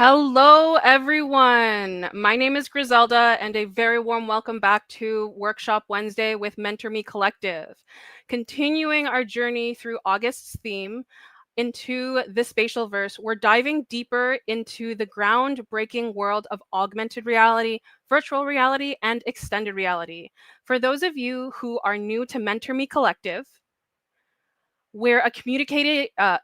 Hello, everyone. My name is Griselda, and a very warm welcome back to Workshop Wednesday with Mentor Me Collective. Continuing our journey through August's theme into the Spatial-verse, we're diving deeper into the groundbreaking world of augmented reality, virtual reality, and extended reality. For those of you who are new to Mentor Me Collective, we're a communicated, a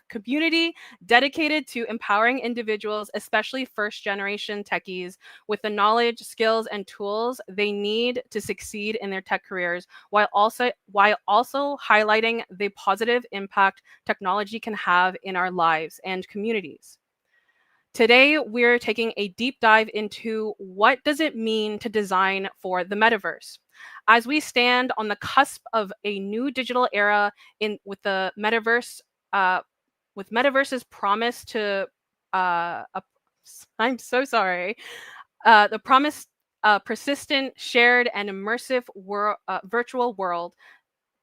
community dedicated to empowering individuals, especially first-generation techies, with the knowledge, skills, and tools they need to succeed in their tech careers, while also highlighting the positive impact technology can have in our lives and communities. Today, we're taking a deep dive into what does it mean to design for the metaverse. As we stand on the cusp of a new digital era with the metaverse, with metaverse's promise to, I'm so sorry, the promise, persistent, shared, and immersive virtual world.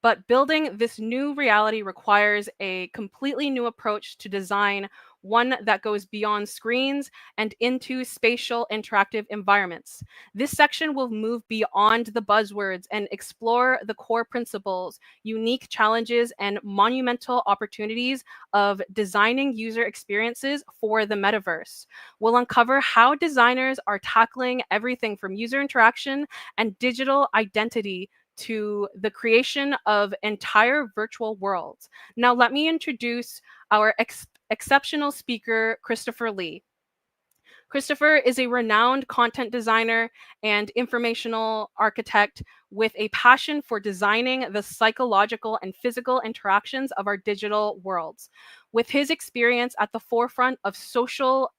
But building this new reality requires a completely new approach to design, one that goes beyond screens and into spatial interactive environments. This section will move beyond the buzzwords and explore the core principles, unique challenges, and monumental opportunities of designing user experiences for the metaverse. We'll uncover how designers are tackling everything from user interaction and digital identity to the creation of entire virtual worlds. Now, let me introduce our exceptional speaker, Christopher Lee. Christopher is a renowned content designer and informational architect with a passion for designing the psychological and physical interactions of our digital worlds. With his experience at the forefront of social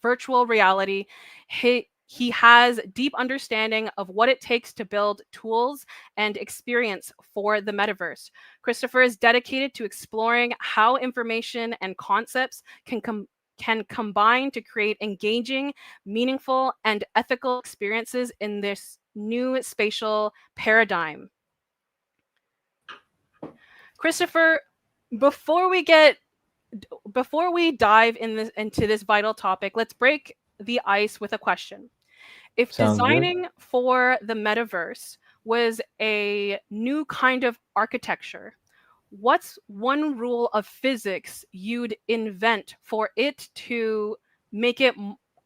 virtual reality, he has deep understanding of what it takes to build tools and experience for the metaverse. Christopher is dedicated to exploring how information and concepts can combine to create engaging, meaningful, and ethical experiences in this new spatial paradigm. Christopher, before we dive into this vital topic, let's break the ice with a question. If Sounds good. designing for the metaverse was a new kind of architecture, what's one rule of physics you'd invent for it to make it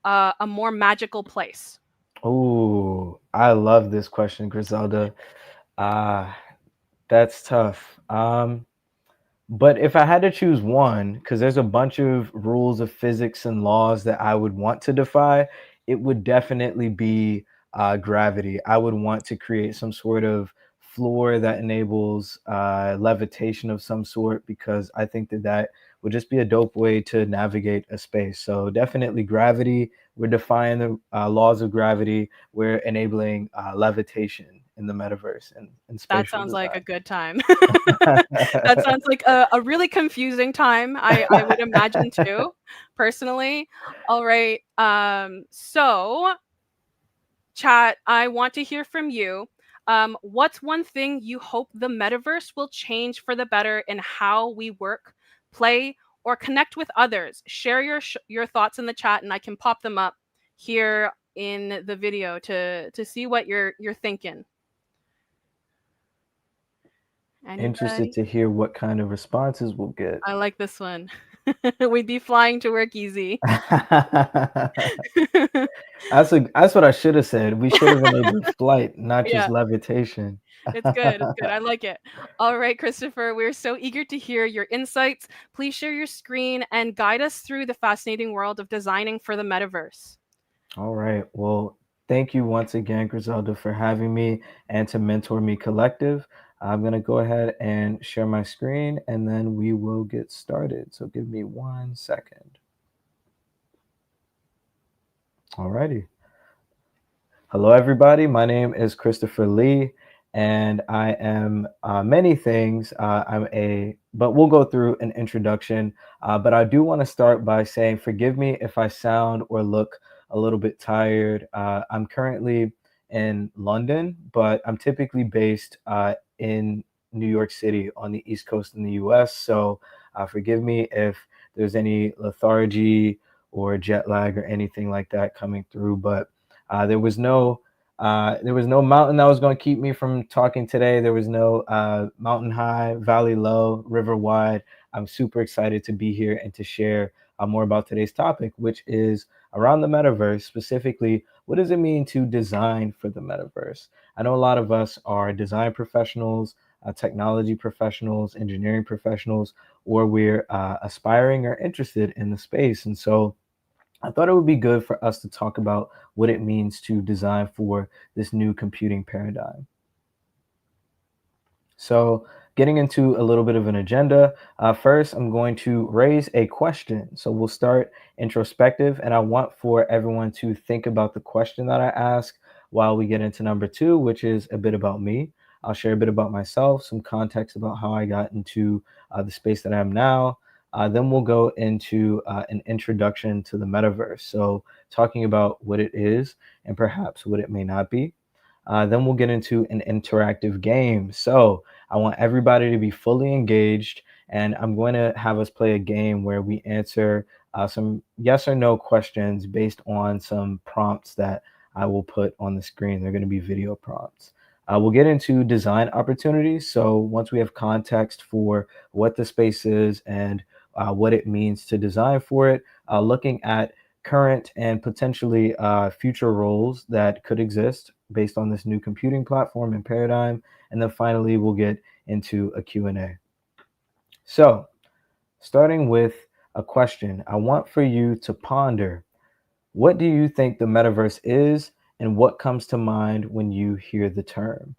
a more magical place? Oh, I love this question, Griselda. Ah, that's tough. But if I had to choose one, because there's a bunch of rules of physics and laws that I would want to defy, it would definitely be gravity. I would want to create some sort of floor that enables levitation of some sort because I think that that would just be a dope way to navigate a space. So definitely gravity. We're defying the laws of gravity. We're enabling levitation in the metaverse and That spatial sounds like a design. good time. That sounds like a really confusing time, I would imagine too, personally. All right. So chat, I want to hear from you. What's one thing you hope the metaverse will change for the better in how we work, play, or connect with others? Share your thoughts in the chat, and I can pop them up here in the video to see what you're thinking. Interested Anybody? to hear what kind of responses we'll get. I like this one. We'd be flying to work easy. That's what I should have said. We should have enabled flight, not just Yeah. levitation. It's good. It's good. I like it. All right, Christopher, we're so eager to hear your insights. Please share your screen and guide us through the fascinating world of designing for the metaverse. All right. Well, thank you once again, Griselda, for having me and to Mentor Me Collective. I'm going to go ahead and share my screen and then we will get started. So give me 1 second. All righty. Hello, everybody. My name is Christopher Lee, and I am many things. But we'll go through an introduction. But I do want to start by saying, forgive me if I sound or look a little bit tired. I'm currently in London, but I'm typically based in New York City on the East Coast in the US. So Forgive me if there's any lethargy or jet lag or anything like that coming through, but there was no mountain that was going to keep me from talking today. There was no mountain high, valley low, river wide. I'm super excited to be here and to share more about today's topic, which is around the metaverse. Specifically, what does it mean to design for the metaverse? I know a lot of us are design professionals, technology professionals, engineering professionals, or we're aspiring or interested in the space. And so I thought it would be good for us to talk about what it means to design for this new computing paradigm. So, getting into a little bit of an agenda, first, I'm going to raise a question. So, we'll start introspective, and I want for everyone to think about the question that I ask while we get into number two, which is a bit about me. I'll share a bit about myself, some context about how I got into the space that I am now. Then we'll go into an introduction to the metaverse. So, talking about what it is and perhaps what it may not be. Then we'll get into an interactive game. So I want everybody to be fully engaged, and I'm going to have us play a game where we answer some yes or no questions based on some prompts that I will put on the screen. They're going to be video prompts. We'll get into design opportunities. So once we have context for what the space is and what it means to design for it, looking at current and potentially future roles that could exist based on this new computing platform and paradigm. And then finally, we'll get into a Q&A. So starting with a question, I want for you to ponder, what do you think the metaverse is and what comes to mind when you hear the term?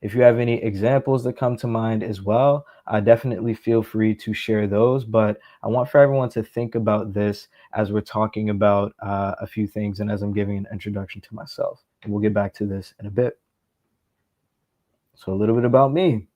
If you have any examples that come to mind as well, definitely feel free to share those. But I want for everyone to think about this as we're talking about a few things and as I'm giving an introduction to myself. And we'll get back to this in a bit. So, a little bit about me.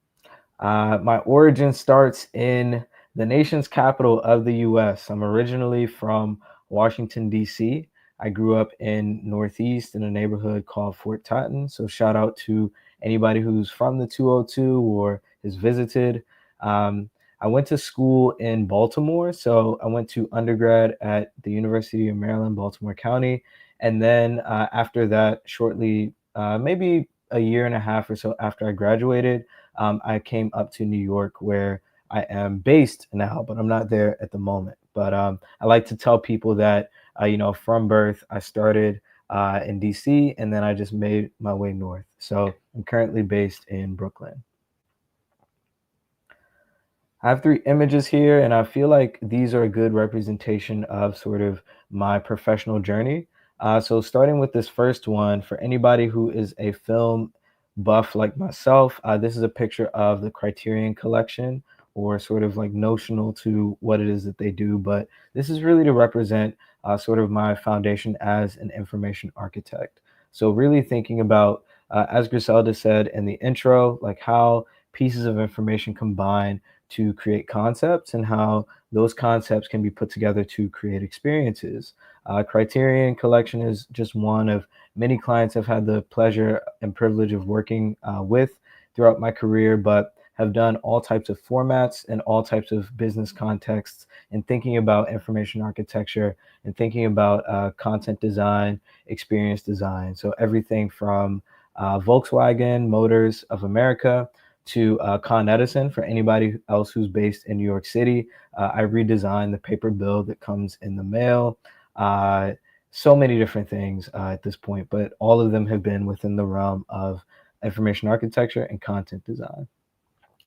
My origin starts in the nation's capital of the US. I'm originally from Washington, D.C. I grew up in Northeast in a neighborhood called Fort Totten. So, shout out to anybody who's from the 202 or has visited. Um, I went to school in Baltimore. So, I went to undergrad at the University of Maryland, Baltimore County. And then after that, shortly, maybe a year and a half or so after I graduated, I came up to New York where I am based now, but I'm not there at the moment. But I like to tell people that, from birth, I started in DC and then I just made my way north. So I'm currently based in Brooklyn. I have three images here, and I feel like these are a good representation of sort of my professional journey. So, starting with this first one, for anybody who is a film buff like myself, this is a picture of the Criterion Collection, or sort of like notional to what it is that they do. But this is really to represent sort of my foundation as an information architect. So, really thinking about, as Griselda said in the intro, like how pieces of information combine to create concepts and how those concepts can be put together to create experiences. Criterion Collection is just one of many clients I've had the pleasure and privilege of working with throughout my career, but have done all types of formats and all types of business contexts and thinking about information architecture and thinking about content design, experience design. So everything from Volkswagen Motors of America to Con Edison. For anybody else who's based in New York City, I redesigned the paper bill that comes in the mail. Uh, so many different things at this point, but all of them have been within the realm of information architecture and content design.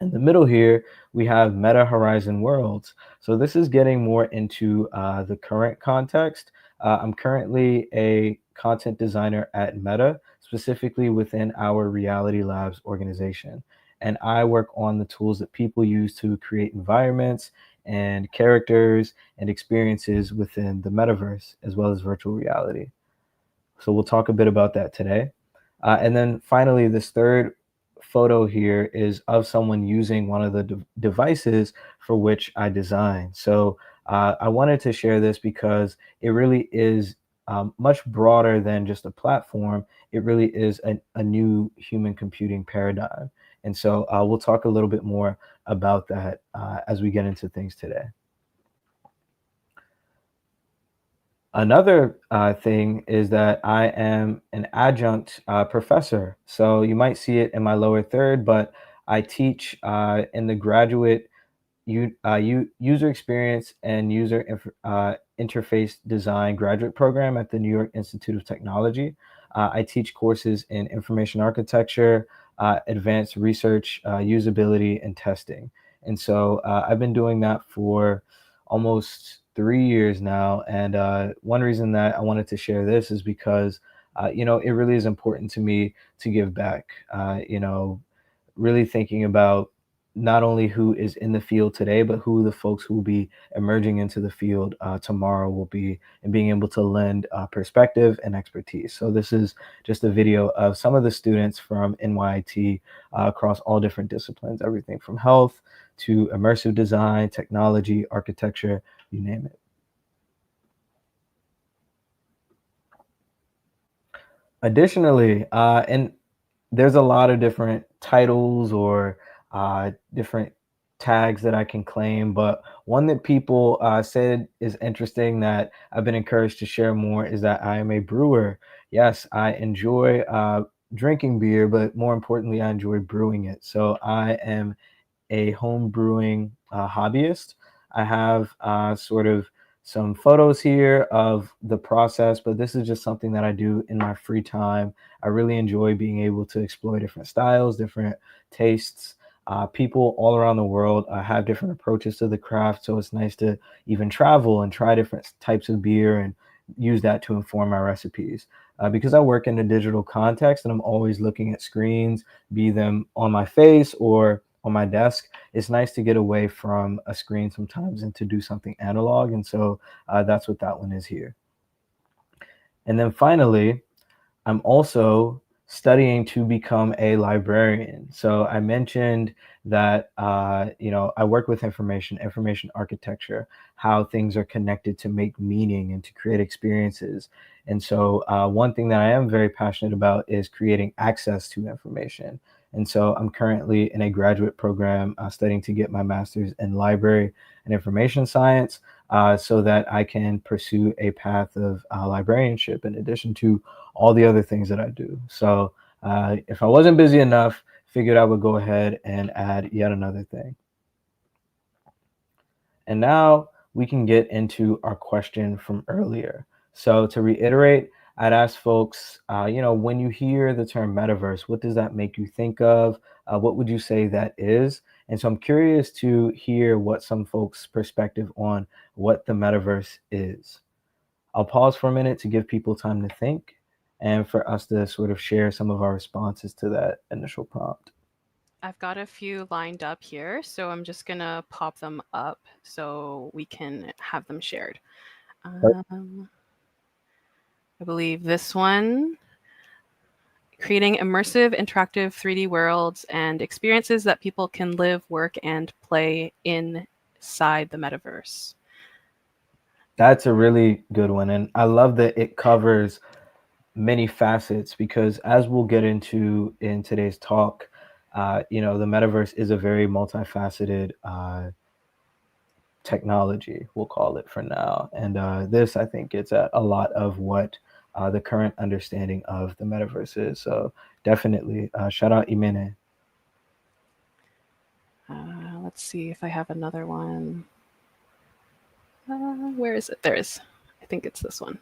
In the middle here, we have Meta Horizon Worlds. So this is getting more into the current context. I'm currently a content designer at Meta, specifically within our Reality Labs organization. And I work on the tools that people use to create environments and characters and experiences within the metaverse, as well as virtual reality. So we'll talk a bit about that today. And then finally, this third photo here is of someone using one of the devices for which I designed. So I wanted to share this because it really is much broader than just a platform. it really is a new human computing paradigm. And so we'll talk a little bit more about that as we get into things today. Another thing is that I am an adjunct professor. So you might see it in my lower third, but I teach in the graduate user experience and interface design graduate program at the New York Institute of Technology. I teach courses in information architecture, advanced research, usability, and testing. And so I've been doing that for almost 3 years now. And one reason that I wanted to share this is because, it really is important to me to give back. Really thinking about not only who is in the field today, but who the folks who will be emerging into the field tomorrow will be, and being able to lend perspective and expertise. So this is just a video of some of the students from NYIT across all different disciplines, everything from health to immersive design, technology, architecture, you name it. Additionally, and there's a lot of different titles or different tags that I can claim, but one that people said is interesting that I've been encouraged to share more is that I am a brewer. Yes, I enjoy drinking beer, but more importantly, I enjoy brewing it. So I am a home brewing hobbyist. I have sort of some photos here of the process, but this is just something that I do in my free time. I really enjoy being able to explore different styles, different tastes. People all around the world have different approaches to the craft, so it's nice to even travel and try different types of beer and use that to inform my recipes. Because I work in a digital context and I'm always looking at screens, be them on my face or on my desk, it's nice to get away from a screen sometimes and to do something analog. And so that's what that one is here. And then finally, I'm also studying to become a librarian. So I mentioned that I work with information architecture, how things are connected to make meaning and to create experiences. And so one thing that I am very passionate about is creating access to information. And so I'm currently in a graduate program studying to get my master's in library and information science so that I can pursue a path of librarianship in addition to all the other things that I do. So if I wasn't busy enough, figured I would go ahead and add yet another thing. And now we can get into our question from earlier. So to reiterate, I'd ask folks, when you hear the term metaverse, what does that make you think of? What would you say that is? And so I'm curious to hear what some folks' perspective on what the metaverse is. I'll pause for a minute to give people time to think and for us to sort of share some of our responses to that initial prompt. I've got a few lined up here, so I'm just gonna pop them up so we can have them shared. I believe this one, creating immersive, interactive 3D worlds and experiences that people can live, work, and play inside the metaverse. That's a really good one. And I love that it covers many facets because as we'll get into in today's talk, the metaverse is a very multifaceted technology, we'll call it for now. And this, I think, gets at a lot of what the current understanding of the metaverse is. So definitely, shout out Imene. Let's see if I have another one. Where is it? There is. I think it's this one.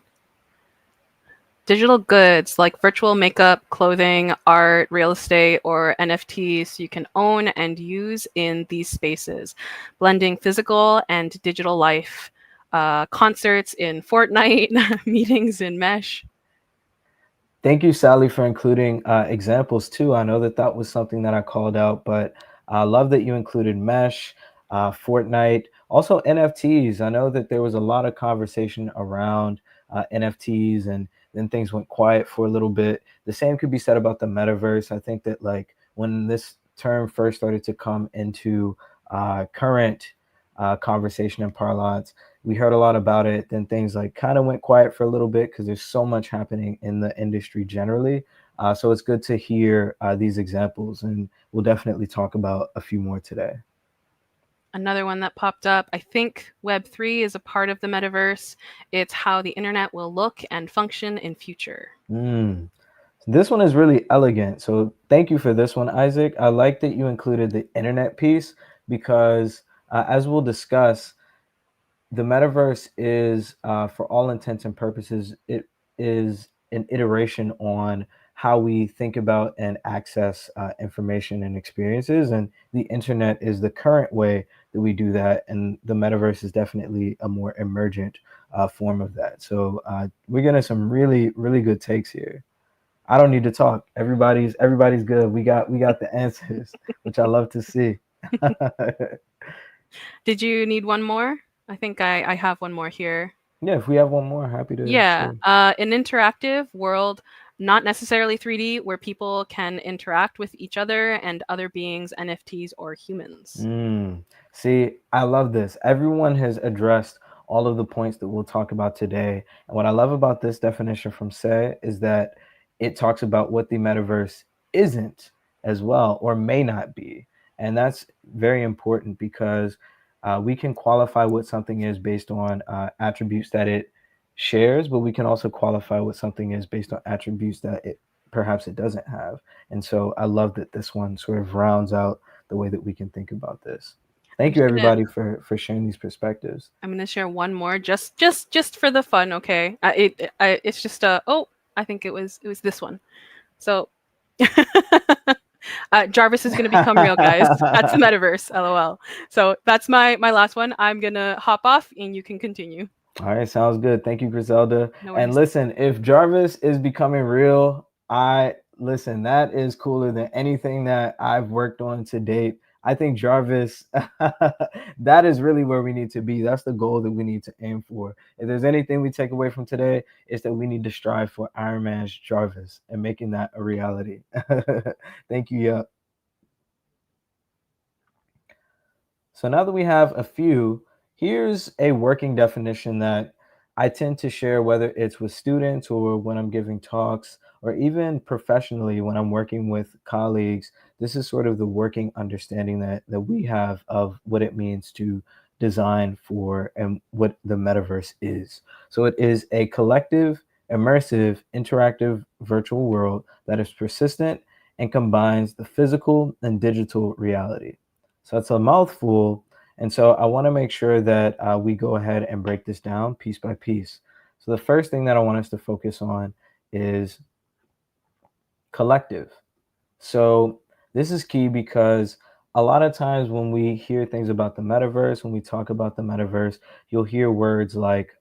Digital goods like virtual makeup, clothing, art, real estate, or NFTs you can own and use in these spaces, blending physical and digital life, concerts in Fortnite, meetings in Mesh. Thank you, Sally, for including examples too. I know that that was something that I called out, but I love that you included Mesh, Fortnite, also NFTs. I know that there was a lot of conversation around NFTs, and then things went quiet for a little bit. The same could be said about the metaverse. I think that like when this term first started to come into current conversation and parlance, we heard a lot about it. Then things like kind of went quiet for a little bit because there's so much happening in the industry generally. So it's good to hear these examples, and we'll definitely talk about a few more today. Another one that popped up, I think Web3 is a part of the metaverse. It's how the internet will look and function in future. Mm. This one is really elegant. So thank you for this one, Isaac. I like that you included the internet piece because, as we'll discuss, the metaverse is, for all intents and purposes, it is an iteration on how we think about and access information and experiences. And the internet is the current way that we do that. And the metaverse is definitely a more emergent form of that. So we're getting some really, really good takes here. I don't need to talk. Everybody's good. We got the answers, which I love to see. Did you need one more? I think I have one more here. Yeah, if we have one more, happy to Yeah, share. an interactive world, not necessarily 3D, where people can interact with each other and other beings, NFTs, or humans. Mm. See, I love this. Everyone has addressed all of the points that we'll talk about today. And what I love about this definition from Say is that it talks about what the metaverse isn't as well, or may not be. And that's very important because we can qualify what something is based on attributes that it shares, but we can also qualify what something is based on attributes that it perhaps it doesn't have. And so I love that this one sort of rounds out the way that we can think about this. I'm Thank you, just gonna everybody, for sharing these perspectives. I'm gonna share one more, just for the fun, okay? It's just oh, I think it was this one. So, Jarvis is gonna become real, guys. That's the metaverse, lol. So that's my last one. I'm gonna hop off, and you can continue. All right, sounds good. Thank you, Griselda. No And worries. listen, if Jarvis is becoming real, I listen, that is cooler than anything that I've worked on to date. I think Jarvis, that is really where we need to be. That's the goal that we need to aim for. If there's anything we take away from today, it's that we need to strive for Iron Man's Jarvis and making that a reality. Thank you, yeah. So now that we have a few, here's a working definition that I tend to share, whether it's with students or when I'm giving talks or even professionally when I'm working with colleagues. This is sort of the working understanding that we have of what it means to design for and what the metaverse is. So it is a collective, immersive, interactive virtual world that is persistent and combines the physical and digital reality. So it's a mouthful. And so I want to make sure that we go ahead and break this down piece by piece. So the first thing that I want us to focus on is collective. So this is key because a lot of times when we hear things about the metaverse, when we talk about the metaverse, you'll hear words like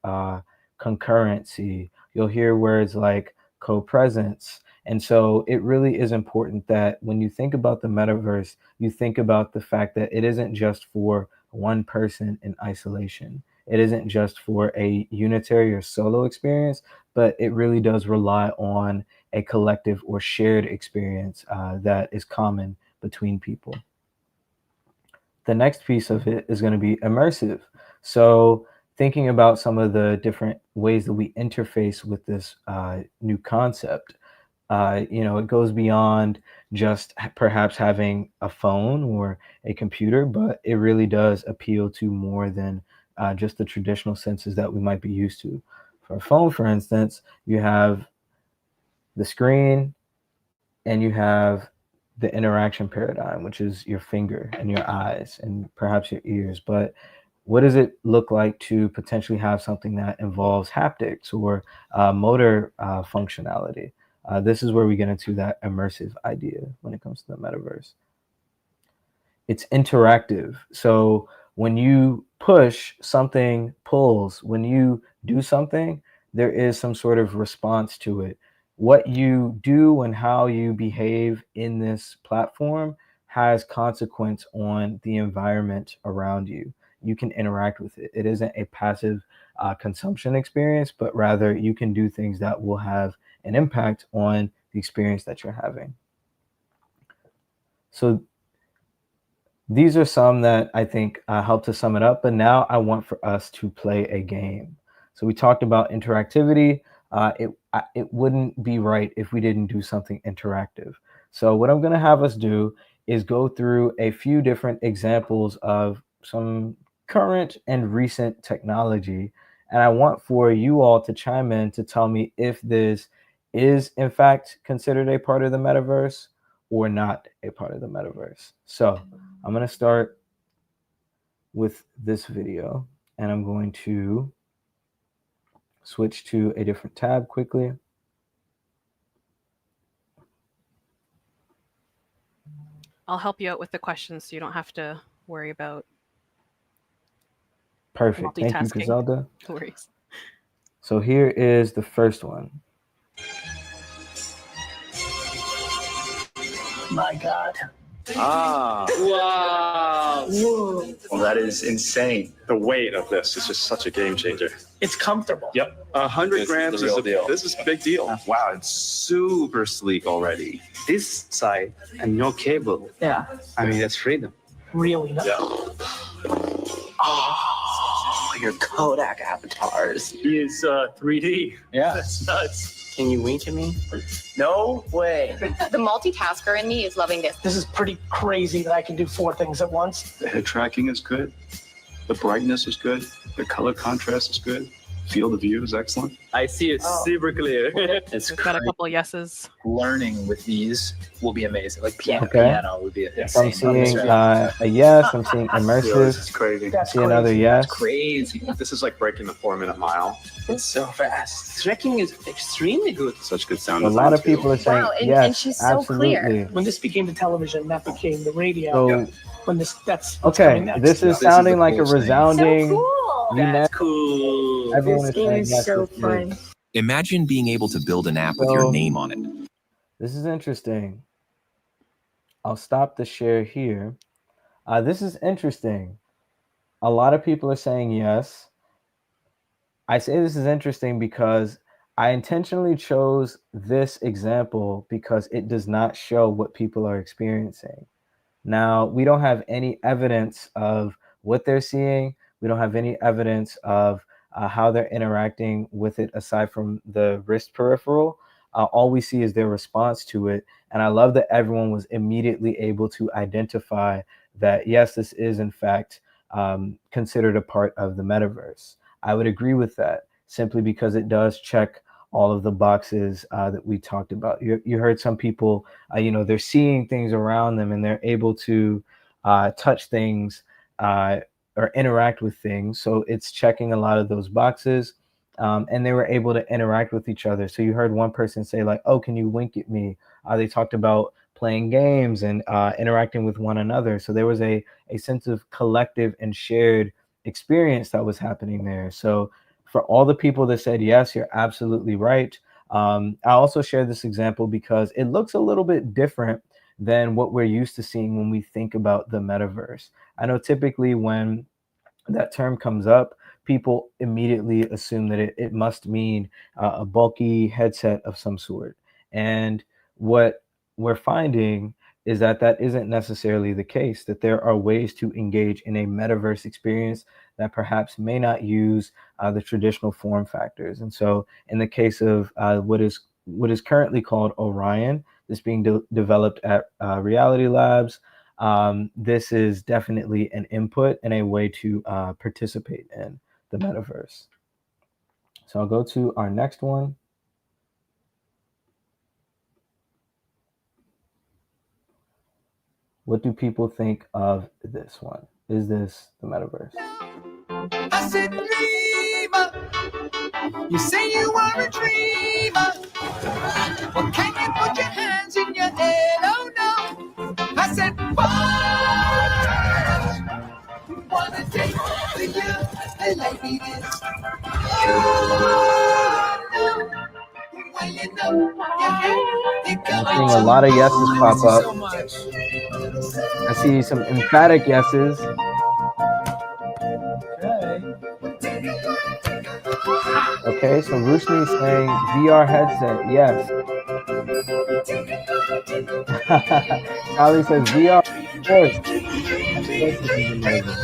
concurrency, you'll hear words like co-presence. And so it really is important that when you think about the metaverse, you think about the fact that it isn't just for one person in isolation. It isn't just for a unitary or solo experience, but it really does rely on a collective or shared experience that is common between people. The next piece of it is going to be immersive. So, thinking about some of the different ways that we interface with this new concept, it goes beyond just perhaps having a phone or a computer, but it really does appeal to more than just the traditional senses that we might be used to. For a phone, for instance, you have the screen, and you have the interaction paradigm, which is your finger and your eyes and perhaps your ears. But what does it look like to potentially have something that involves haptics or motor functionality? This is where we get into that immersive idea when it comes to the metaverse. It's interactive. So when you push, something pulls. When you do something, there is some sort of response to it. What you do and how you behave in this platform has consequence on the environment around you. You can interact with it. It isn't a passive consumption experience, but rather you can do things that will have an impact on the experience that you're having. So these are some that I think help to sum it up, but now I want for us to play a game. So we talked about interactivity. it wouldn't be right if we didn't do something interactive. So what I'm going to have us do is go through a few different examples of some current and recent technology. And I want for you all to chime in to tell me if this is in fact considered a part of the metaverse or not a part of the metaverse. So I'm going to start with this video, and I'm going to switch to a different tab quickly. I'll help you out with the questions so you don't have to worry about Perfect. Thank you, multitasking. Griselda. No worries. So here is the first one. My God. Ah. Wow. Whoa. Well, that is insane. The weight of this is just such a game changer. It's comfortable. Yep. 100 grams is this is a big deal. Wow, it's super sleek already. This side and no cable. Yeah. I mean, that's freedom. Really nice. Yeah. Oh, your Kodak avatars. He is 3D. Yeah. That's nuts. Can you wink at me? No way. The multitasker in me is loving this. This is pretty crazy that I can do 4 things at once. The head tracking is good. The brightness is good. The color contrast is good. Field of view is excellent. I see it super clear. It's got a couple yeses. Learning with these will be amazing. Like piano, Okay. piano would be insane. So I'm seeing a yes. I'm seeing Yo, this immersive. is crazy. That's See another yes. Crazy. This is like breaking the 4-minute mile. It's so fast. Tracking is extremely good. Such good sound A design. lot of too. people are saying Wow, and- yes. and she's so clear. absolutely. When this became the television, that became the radio. So When that's what's okay, coming next. this is This is sounding the like a coolest thing. resounding. So cool. unanimous- Cool. Everyone This is game saying is yes. so this is- fun. Imagine being able to build an app with So- your name on it. This is interesting. I'll stop the share here. This is interesting. A lot of people are saying yes. I say this is interesting because I intentionally chose this example because it does not show what people are experiencing. Now, we don't have any evidence of what they're seeing. We don't have any evidence of how they're interacting with it aside from the wrist peripheral. All we see is their response to it. And I love that everyone was immediately able to identify that, yes, this is in fact considered a part of the metaverse. I would agree with that simply because it does check all of the boxes that we talked about. You heard some people, they're seeing things around them and they're able to touch things or interact with things. So it's checking a lot of those boxes. And they were able to interact with each other. So you heard one person say like, oh, can you wink at me? They talked about playing games and interacting with one another. So there was a sense of collective and shared experience that was happening there. So for all the people that said, yes, you're absolutely right. I also share this example because it looks a little bit different than what we're used to seeing when we think about the metaverse. I know typically when that term comes up, people immediately assume that it must mean a bulky headset of some sort. And what we're finding is that that isn't necessarily the case, that there are ways to engage in a metaverse experience that perhaps may not use the traditional form factors. And so in the case of what is currently called Orion, this being developed at Reality Labs, this is definitely an input and a way to participate in the metaverse. So I'll go to our next one. What do people think of this one? Is this the metaverse? I said, dreamer, you say you are a dreamer. Well, can you put your hands in your head? Oh no. I said, boy, wanna take the you, the lady is. Well, you know, I'm seeing a lot of yeses pop up. I see some emphatic yeses. Okay, so Rushni is saying VR headset, yes. Sally says VR, of course. Of course this is amazing.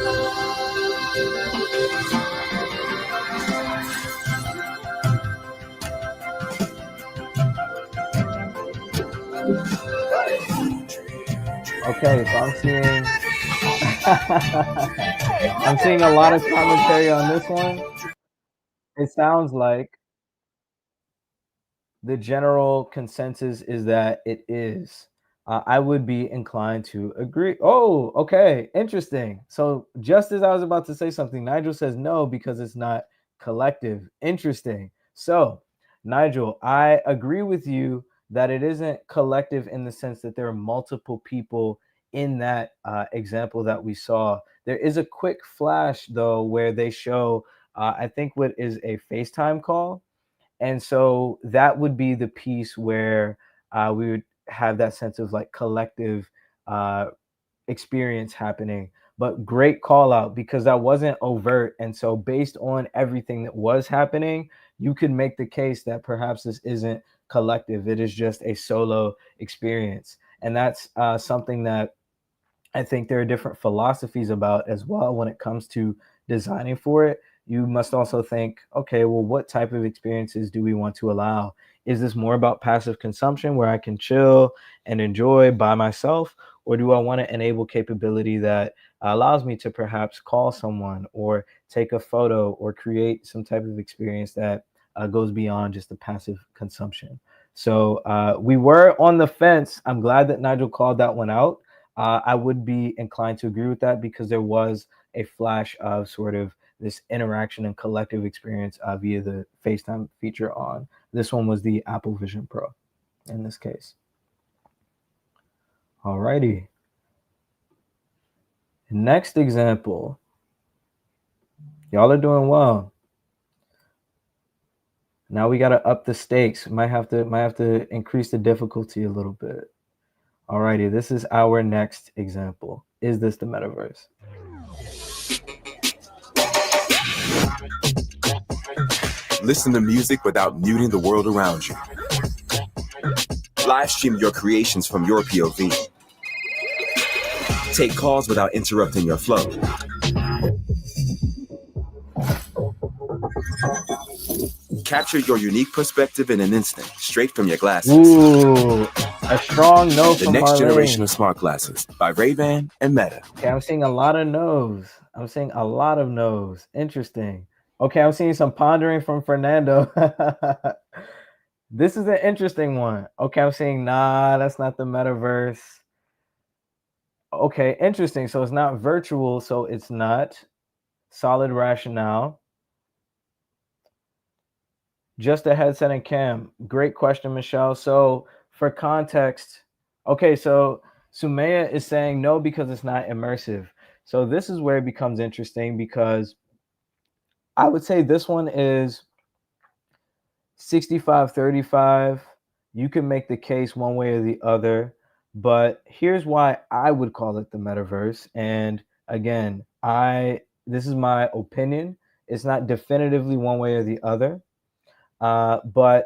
Okay, so I'm seeing I'm seeing a lot of commentary on this one. It sounds like the general consensus is that it is. I would be inclined to agree. Oh, okay, interesting. So just as I was about to say something, Nigel says no because it's not collective. Interesting. So, Nigel, I agree with you that it isn't collective in the sense that there are multiple people in that example that we saw. There is a quick flash though where they show, I think, what is a FaceTime call. And so that would be the piece where we would have that sense of like collective uh, experience happening. But great call out because that wasn't overt. And so based on everything that was happening, you could make the case that perhaps this isn't collective. It is just a solo experience. And that's something that I think there are different philosophies about as well when it comes to designing for it. You must also think, okay, well, what type of experiences do we want to allow? Is this more about passive consumption where I can chill and enjoy by myself? Or do I want to enable capability that allows me to perhaps call someone or take a photo or create some type of experience that goes beyond just the passive consumption? So we were on the fence. I'm glad that Nigel called that one out. I would be inclined to agree with that because there was a flash of sort of this interaction and collective experience via the FaceTime feature on. This one was the Apple Vision Pro in this case. Alrighty. Next example. Y'all are doing well. Now we got to up the stakes. Might have to increase the difficulty a little bit. Alrighty, this is our next example. Is this the metaverse? Listen to music without muting the world around you. Live stream your creations from your POV. Take calls without interrupting your flow. Capture your unique perspective in an instant, straight from your glasses. Ooh, a strong no The from next Marlene. generation of smart glasses by Ray-Ban and Meta. Okay, I'm seeing a lot of no's. I'm seeing a lot of no's. Interesting. Okay, I'm seeing some pondering from Fernando. This is an interesting one. Okay, I'm seeing, nah, that's not the metaverse. Okay, interesting. So it's not virtual, so it's not solid rationale. Just a headset and cam. Great question, Michelle. So for context, okay, so Sumaya is saying no because it's not immersive. So this is where it becomes interesting because I would say this one is 65-35. You can make the case one way or the other, but here's why I would call it the metaverse. And again, this is my opinion. It's not definitively one way or the other. But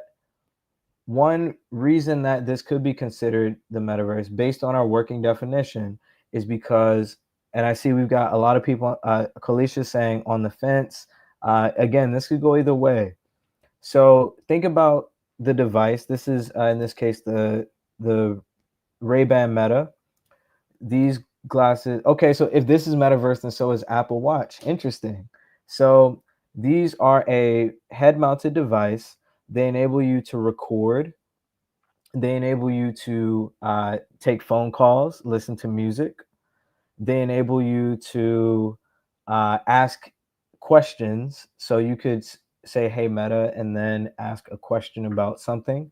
one reason that this could be considered the metaverse based on our working definition is because, and I see we've got a lot of people, Kalisha saying on the fence. Again, this could go either way. So think about the device. This is, in this case, the Ray-Ban Meta. These glasses. Okay, so if this is metaverse, then so is Apple Watch. Interesting. So these are a head-mounted device. They enable you to record. They enable you to take phone calls, listen to music. They enable you to ask questions. So you could say, hey, Meta, and then ask a question about something.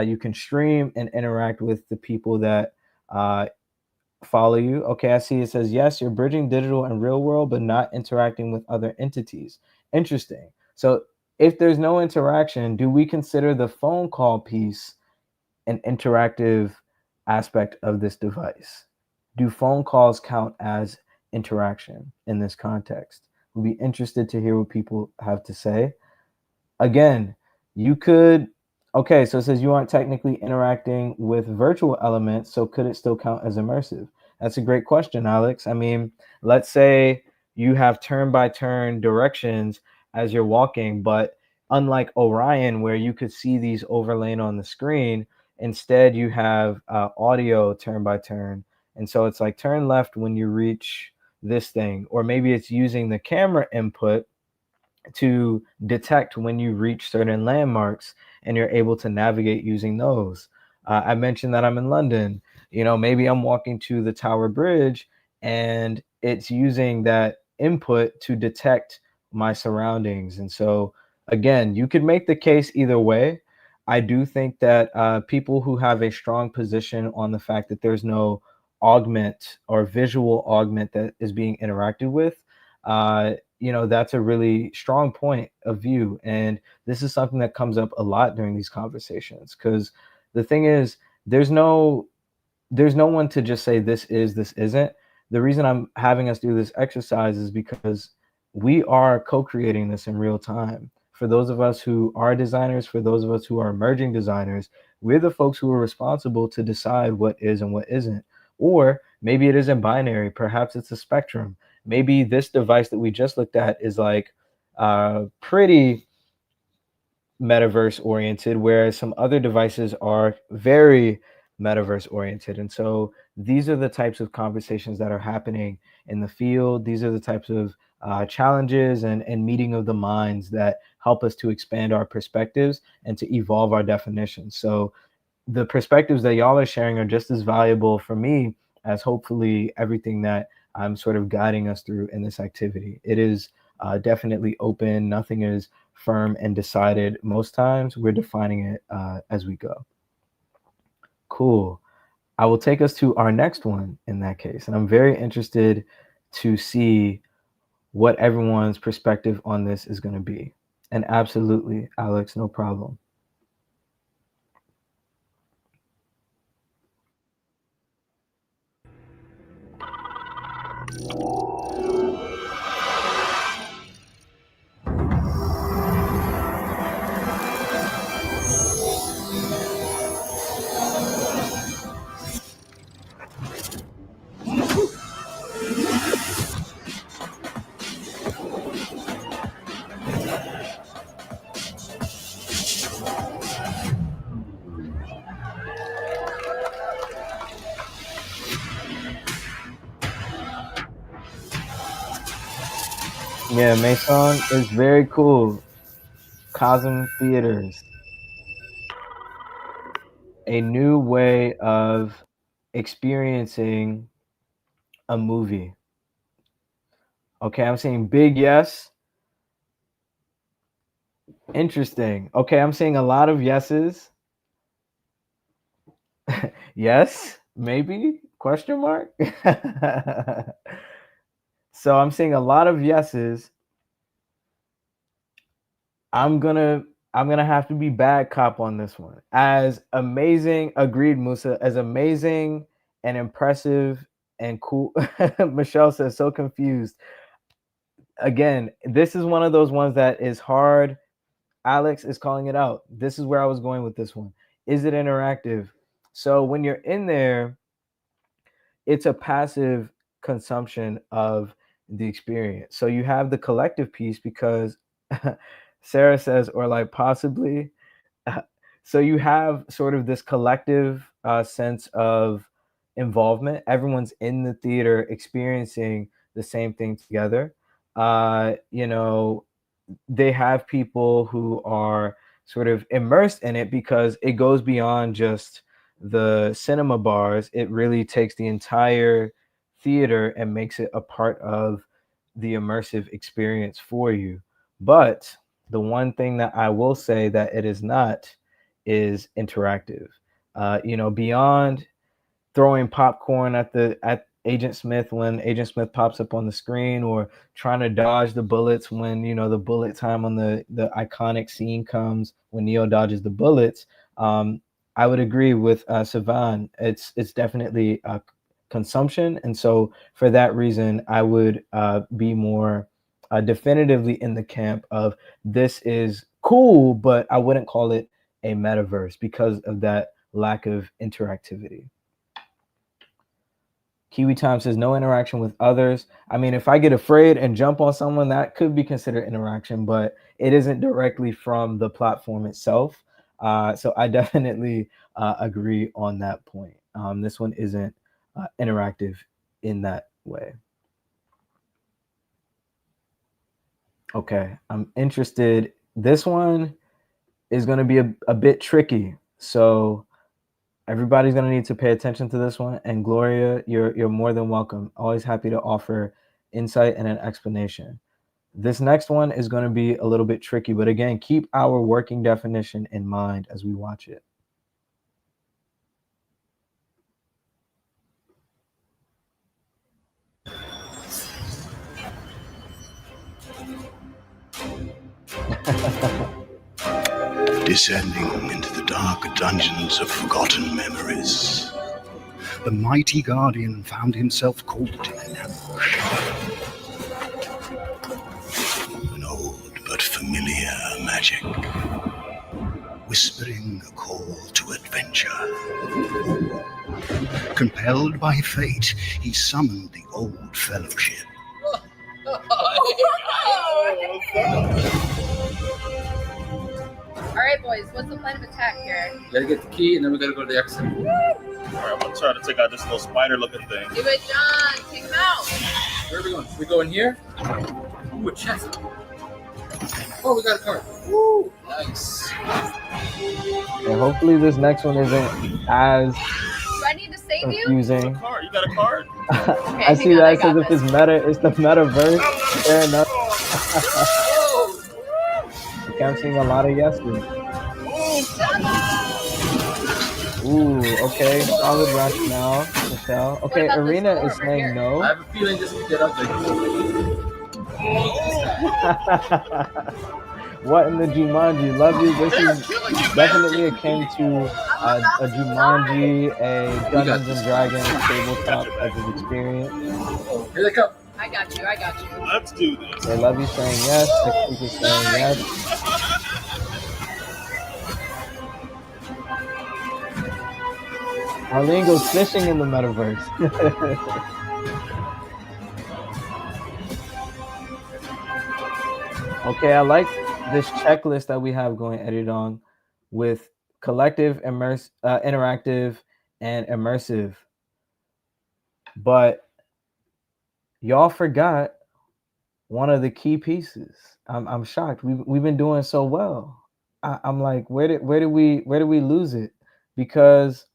You can stream and interact with the people that follow you. Okay, I see it says, yes, you're bridging digital and real world, but not interacting with other entities. Interesting. So if there's no interaction, do we consider the phone call piece an interactive aspect of this device? Do phone calls count as interaction in this context? We'll be interested to hear what people have to say. Again, you could, okay, so it says you aren't technically interacting with virtual elements, so could it still count as immersive? That's a great question, Alex. I mean, let's say you have turn-by-turn directions as you're walking, but unlike Orion, where you could see these overlaid on the screen, instead you have audio turn-by-turn. And so it's like turn left when you reach this thing, or maybe it's using the camera input to detect when you reach certain landmarks and you're able to navigate using those. I mentioned that I'm in London. Maybe I'm walking to the Tower Bridge and it's using that input to detect my surroundings. And so, again, you could make the case either way. I do think that people who have a strong position on the fact that there's no augment or visual augment that is being interacted with, that's a really strong point of view. And this is something that comes up a lot during these conversations, because the thing is, there's no one to just say this is, this isn't. The reason I'm having us do this exercise is because we are co-creating this in real time. For those of us who are designers, for those of us who are emerging designers, we're the folks who are responsible to decide what is and what isn't. Or maybe it isn't binary, perhaps it's a spectrum. Maybe this device that we just looked at is like pretty metaverse oriented, whereas some other devices are very metaverse oriented. And so these are the types of conversations that are happening in the field. These are the types of challenges and meeting of the minds that help us to expand our perspectives and to evolve our definitions. So the perspectives that y'all are sharing are just as valuable for me as hopefully everything that I'm sort of guiding us through in this activity. It is definitely open. Nothing is firm and decided. Most times we're defining it as we go. Cool. I will take us to our next one in that case. And I'm very interested to see what everyone's perspective on this is going to be. And absolutely, Alex, no problem. Yeah, Maison is very cool. Cosm Theaters. A new way of experiencing a movie. Okay, I'm saying big yes. Interesting. Okay, I'm seeing a lot of yeses. Yes, maybe? Question mark? So I'm seeing a lot of yeses. I'm gonna have to be bad cop on this one. As amazing, agreed, Musa, as amazing and impressive and cool. Michelle says, so confused. Again, this is one of those ones that is hard. Alex is calling it out. This is where I was going with this one. Is it interactive? So when you're in there, it's a passive consumption of the experience. So you have the collective piece because Sarah says, or like possibly. So you have sort of this collective sense of involvement. Everyone's in the theater experiencing the same thing together. They have people who are sort of immersed in it because it goes beyond just the cinema bars. It really takes the entire theater and makes it a part of the immersive experience for you. But the one thing that I will say that it is not is interactive. Beyond throwing popcorn at Agent Smith when Agent Smith pops up on the screen, or trying to dodge the bullets when the bullet time on the iconic scene comes when Neo dodges the bullets. I would agree with Savan. It's definitely consumption, and so for that reason, I would be more definitively in the camp of this is cool, but I wouldn't call it a metaverse because of that lack of interactivity. Kiwi Time says no interaction with others. I mean, if I get afraid and jump on someone, that could be considered interaction, but it isn't directly from the platform itself. So I definitely agree on that point. This one isn't interactive in that way. Okay, I'm interested. This one is going to be a bit tricky, so everybody's going to need to pay attention to this one. And Gloria, you're more than welcome. Always happy to offer insight and an explanation. This next one is going to be a little bit tricky, but again, keep our working definition in mind as we watch it. Descending into the dark dungeons of forgotten memories, the mighty guardian found himself caught in an ambush. An old but familiar magic, whispering a call to adventure. Compelled by fate, he summoned the old fellowship. All right, boys, what's the plan of attack here? We gotta get the key and then we gotta go to the exit. All right, I'm gonna try to take out this little spider-looking thing. Do it, John. Take him out. Where are we going? We go in here? Ooh, a chest. Oh, we got a card. Woo! Nice. And hopefully this next one isn't as Do I need to save confusing. You got a card? Okay, I see that it says if it's it's the metaverse. Fair enough. Okay, I'm seeing a lot of yeses. Ooh, okay, solid rationale, Michelle. Okay, Arena is saying no. I have a feeling this will get ugly. What in the Jumanji? Love you. This is definitely akin to a Jumanji, a Dungeons and Dragons tabletop type of experience. Here they come. I got you. Let's do this. They love you saying yes. The people saying yes. Arlene goes fishing in the metaverse. Okay, I like this checklist that we have going edited on with collective, interactive, and immersive. But y'all forgot one of the key pieces. I'm shocked. We've been doing so well. I'm like, where did we lose it? Because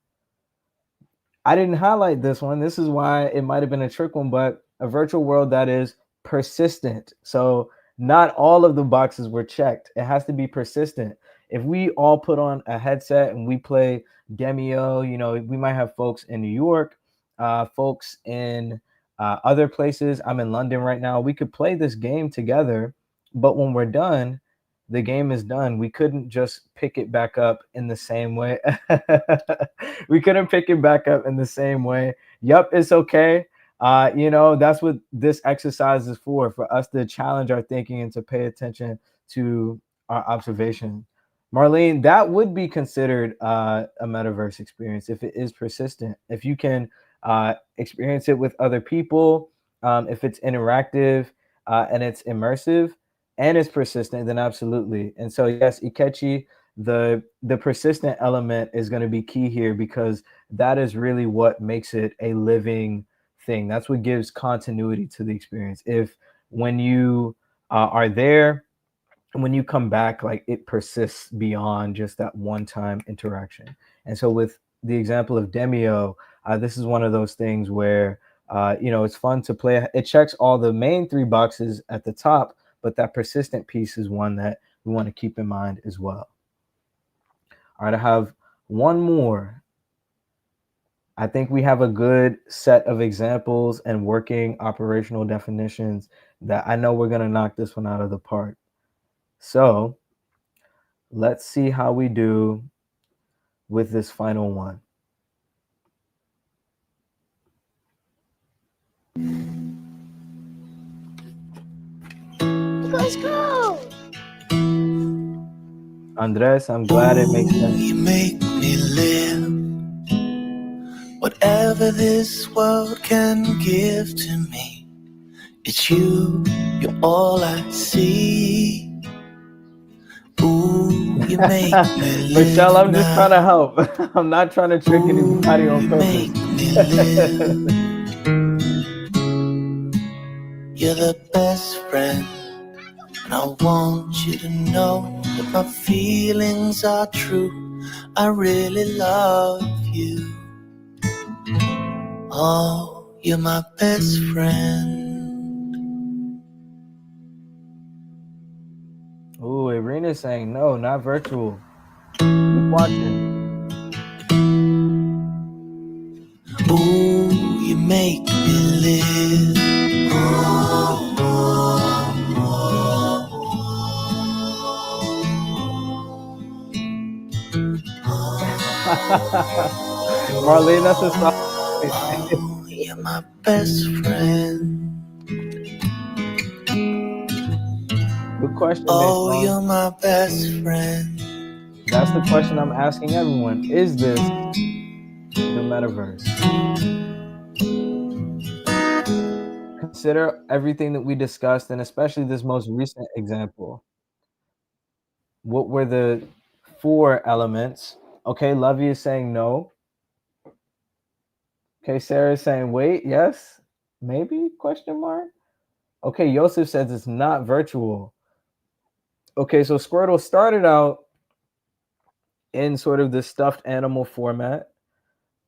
I didn't highlight this one. This is why it might have been a trick one, but a virtual world that is persistent. So not all of the boxes were checked. It has to be persistent. If we all put on a headset and we play Demio, we might have folks in New York, folks in other places. I'm in London right now. We could play this game together, but when we're done, the game is done. We couldn't just pick it back up in the same way. We couldn't pick it back up in the same way. Yup, it's okay. That's what this exercise is for us to challenge our thinking and to pay attention to our observation. Marlene, that would be considered a metaverse experience if it is persistent. If you can experience it with other people, if it's interactive and it's immersive and it's persistent, then absolutely. And so, yes, Ikechi, the persistent element is going to be key here because that is really what makes it a living thing. That's what gives continuity to the experience. If when you are there, when you come back, like it persists beyond just that one-time interaction. And so with the example of Demio, this is one of those things where it's fun to play. It checks all the main three boxes at the top, but that persistent piece is one that we want to keep in mind as well. All right, I have one more. I think we have a good set of examples and working operational definitions that I know we're going to knock this one out of the park. So let's see how we do with this final one. Let's go. Andres, I'm glad it makes sense. You make me live. Whatever this world can give to me, it's you, you're all I see. Ooh, you make me live. Michelle, I'm just trying to help. I'm not trying to trick anybody on purpose. we live. You're the best friend. I want you to know that my feelings are true. I really love you. Oh, you're my best friend. Ooh, Irina's saying no, not virtual. Keep watching. Ooh, you make me live. Marlene, that's a song. You're my best friend. Good question, Oh, Nathan. you're my best friend. That's the question I'm asking everyone. Is this the metaverse? Consider everything that we discussed, and especially this most recent example. What were the 4 elements? Okay, Lovey is saying no. Okay, Sarah is saying wait, yes, maybe, question mark. Okay, Yosef says it's not virtual. Okay, so Squirtle started out in sort of the stuffed animal format,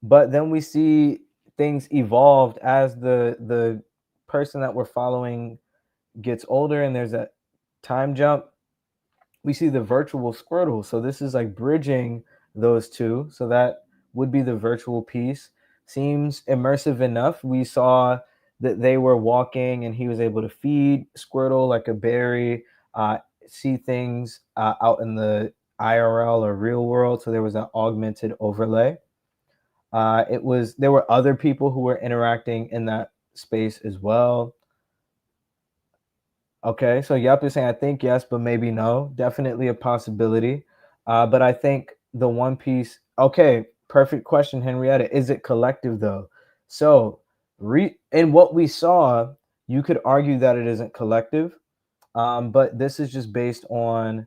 but then we see things evolved as the person that we're following gets older, and there's a time jump. We see the virtual Squirtle. So this is like bridging those two. So that would be the virtual piece. Seems immersive enough. We saw that they were walking and he was able to feed Squirtle like a berry, see things out in the IRL or real world. So there was an augmented overlay. There were other people who were interacting in that space as well. Okay, so Yup is saying I think yes, but maybe no. Definitely a possibility. But I think the one piece. Okay, perfect question, Henrietta. Is it collective though? So, in what we saw, you could argue that it isn't collective, but this is just based on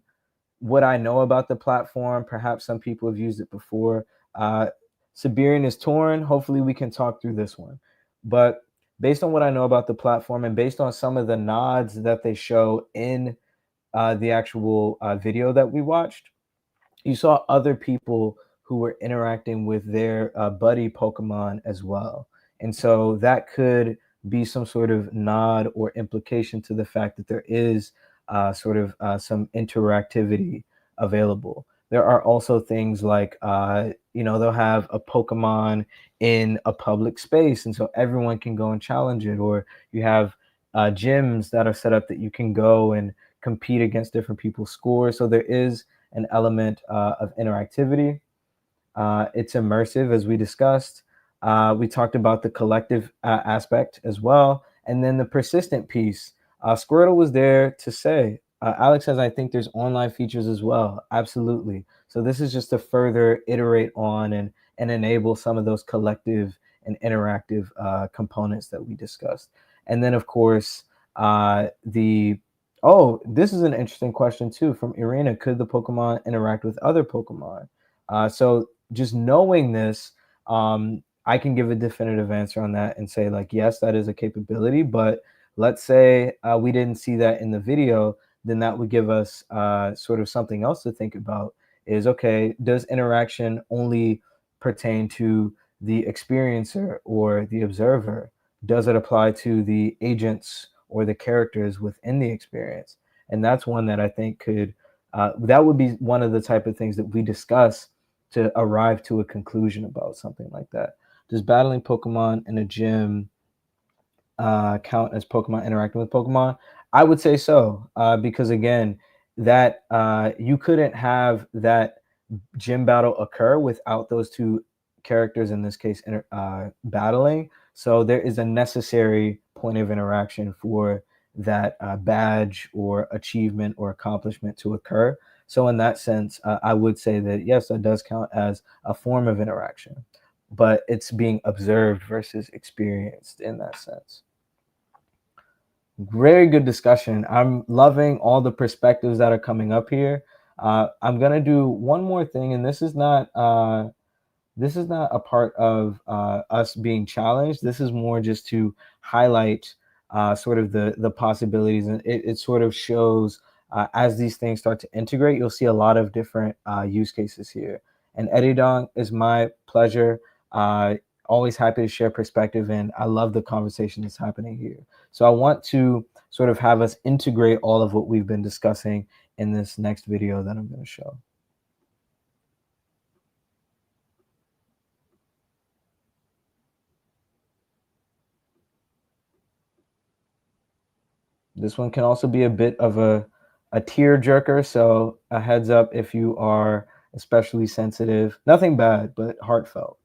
what I know about the platform. Perhaps some people have used it before. Siberian is torn. Hopefully, we can talk through this one. But based on what I know about the platform and based on some of the nods that they show in the actual video that we watched, you saw other people who were interacting with their buddy Pokemon as well. And so that could be some sort of nod or implication to the fact that there is some interactivity available. There are also things like, they'll have a Pokemon in a public space, and so everyone can go and challenge it. Or you have gyms that are set up that you can go and compete against different people's scores. So there is an element of interactivity. It's immersive, as we discussed. We talked about the collective aspect as well. And then the persistent piece. Squirtle was there to say, Alex says, I think there's online features as well. Absolutely. So this is just to further iterate on and enable some of those collective and interactive components that we discussed. And then, of course, this is an interesting question too from Irina. Could the Pokemon interact with other Pokemon? So just knowing this, I can give a definitive answer on that and say, like, yes, that is a capability. But let's say we didn't see that in the video, then that would give us sort of something else to think about. Is, okay, does interaction only pertain to the experiencer or the observer? Does it apply to the agents or the characters within the experience? And that's one that I think that would be one of the type of things that we discuss to arrive to a conclusion about something like that. Does battling Pokemon in a gym count as Pokemon interacting with Pokemon? I would say so, because again, that you couldn't have that gym battle occur without those two characters, in this case, battling. So there is a necessary point of interaction for that badge or achievement or accomplishment to occur. So in that sense, I would say that yes, that does count as a form of interaction, but it's being observed versus experienced in that sense. Very good discussion. I'm loving all the perspectives that are coming up here. I'm going to do one more thing, and this is not this is not a part of us being challenged. This is more just to highlight sort of the possibilities, and it sort of shows as these things start to integrate, you'll see a lot of different use cases here. And Eddie Dong, is my pleasure. Always happy to share perspective, and I love the conversation that's happening here. So I want to sort of have us integrate all of what we've been discussing in this next video that I'm going to show. This one can also be a bit of a tear jerker, so a heads up if you are especially sensitive. Nothing bad, but heartfelt.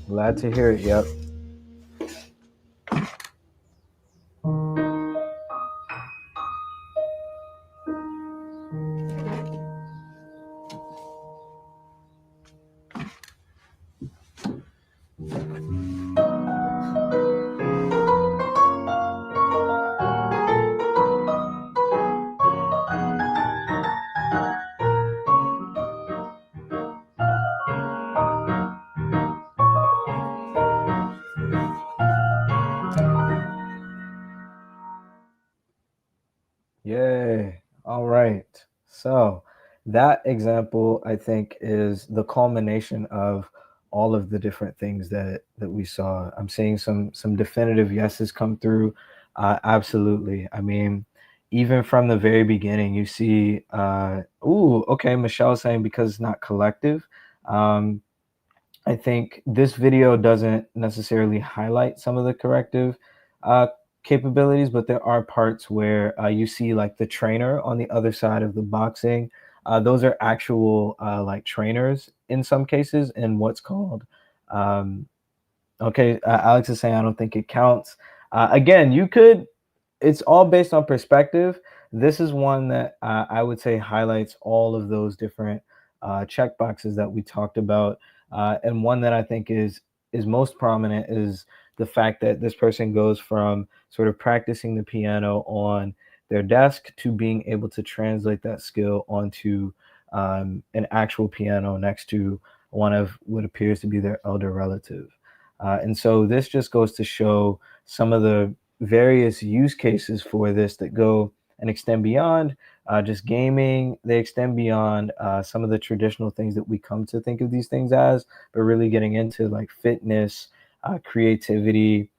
Glad to hear it. Yep. Yay. All right. So that example, I think, is the culmination of all of the different things that we saw. I'm seeing some definitive yeses come through. Absolutely. I mean, even from the very beginning, you see, ooh, okay, Michelle's saying because it's not collective. I think this video doesn't necessarily highlight some of the corrective capabilities, but there are parts where you see like the trainer on the other side of the boxing. Those are actual like trainers in some cases in what's called okay, Alex is saying I don't think it counts. Again, you could, it's all based on perspective. This is one that I would say highlights all of those different check boxes that we talked about. And one that I think is most prominent is the fact that this person goes from sort of practicing the piano on their desk to being able to translate that skill onto an actual piano next to one of what appears to be their elder relative. And so this just goes to show some of the various use cases for this that go and extend beyond just gaming. They extend beyond some of the traditional things that we come to think of these things as, but really getting into like fitness, creativity,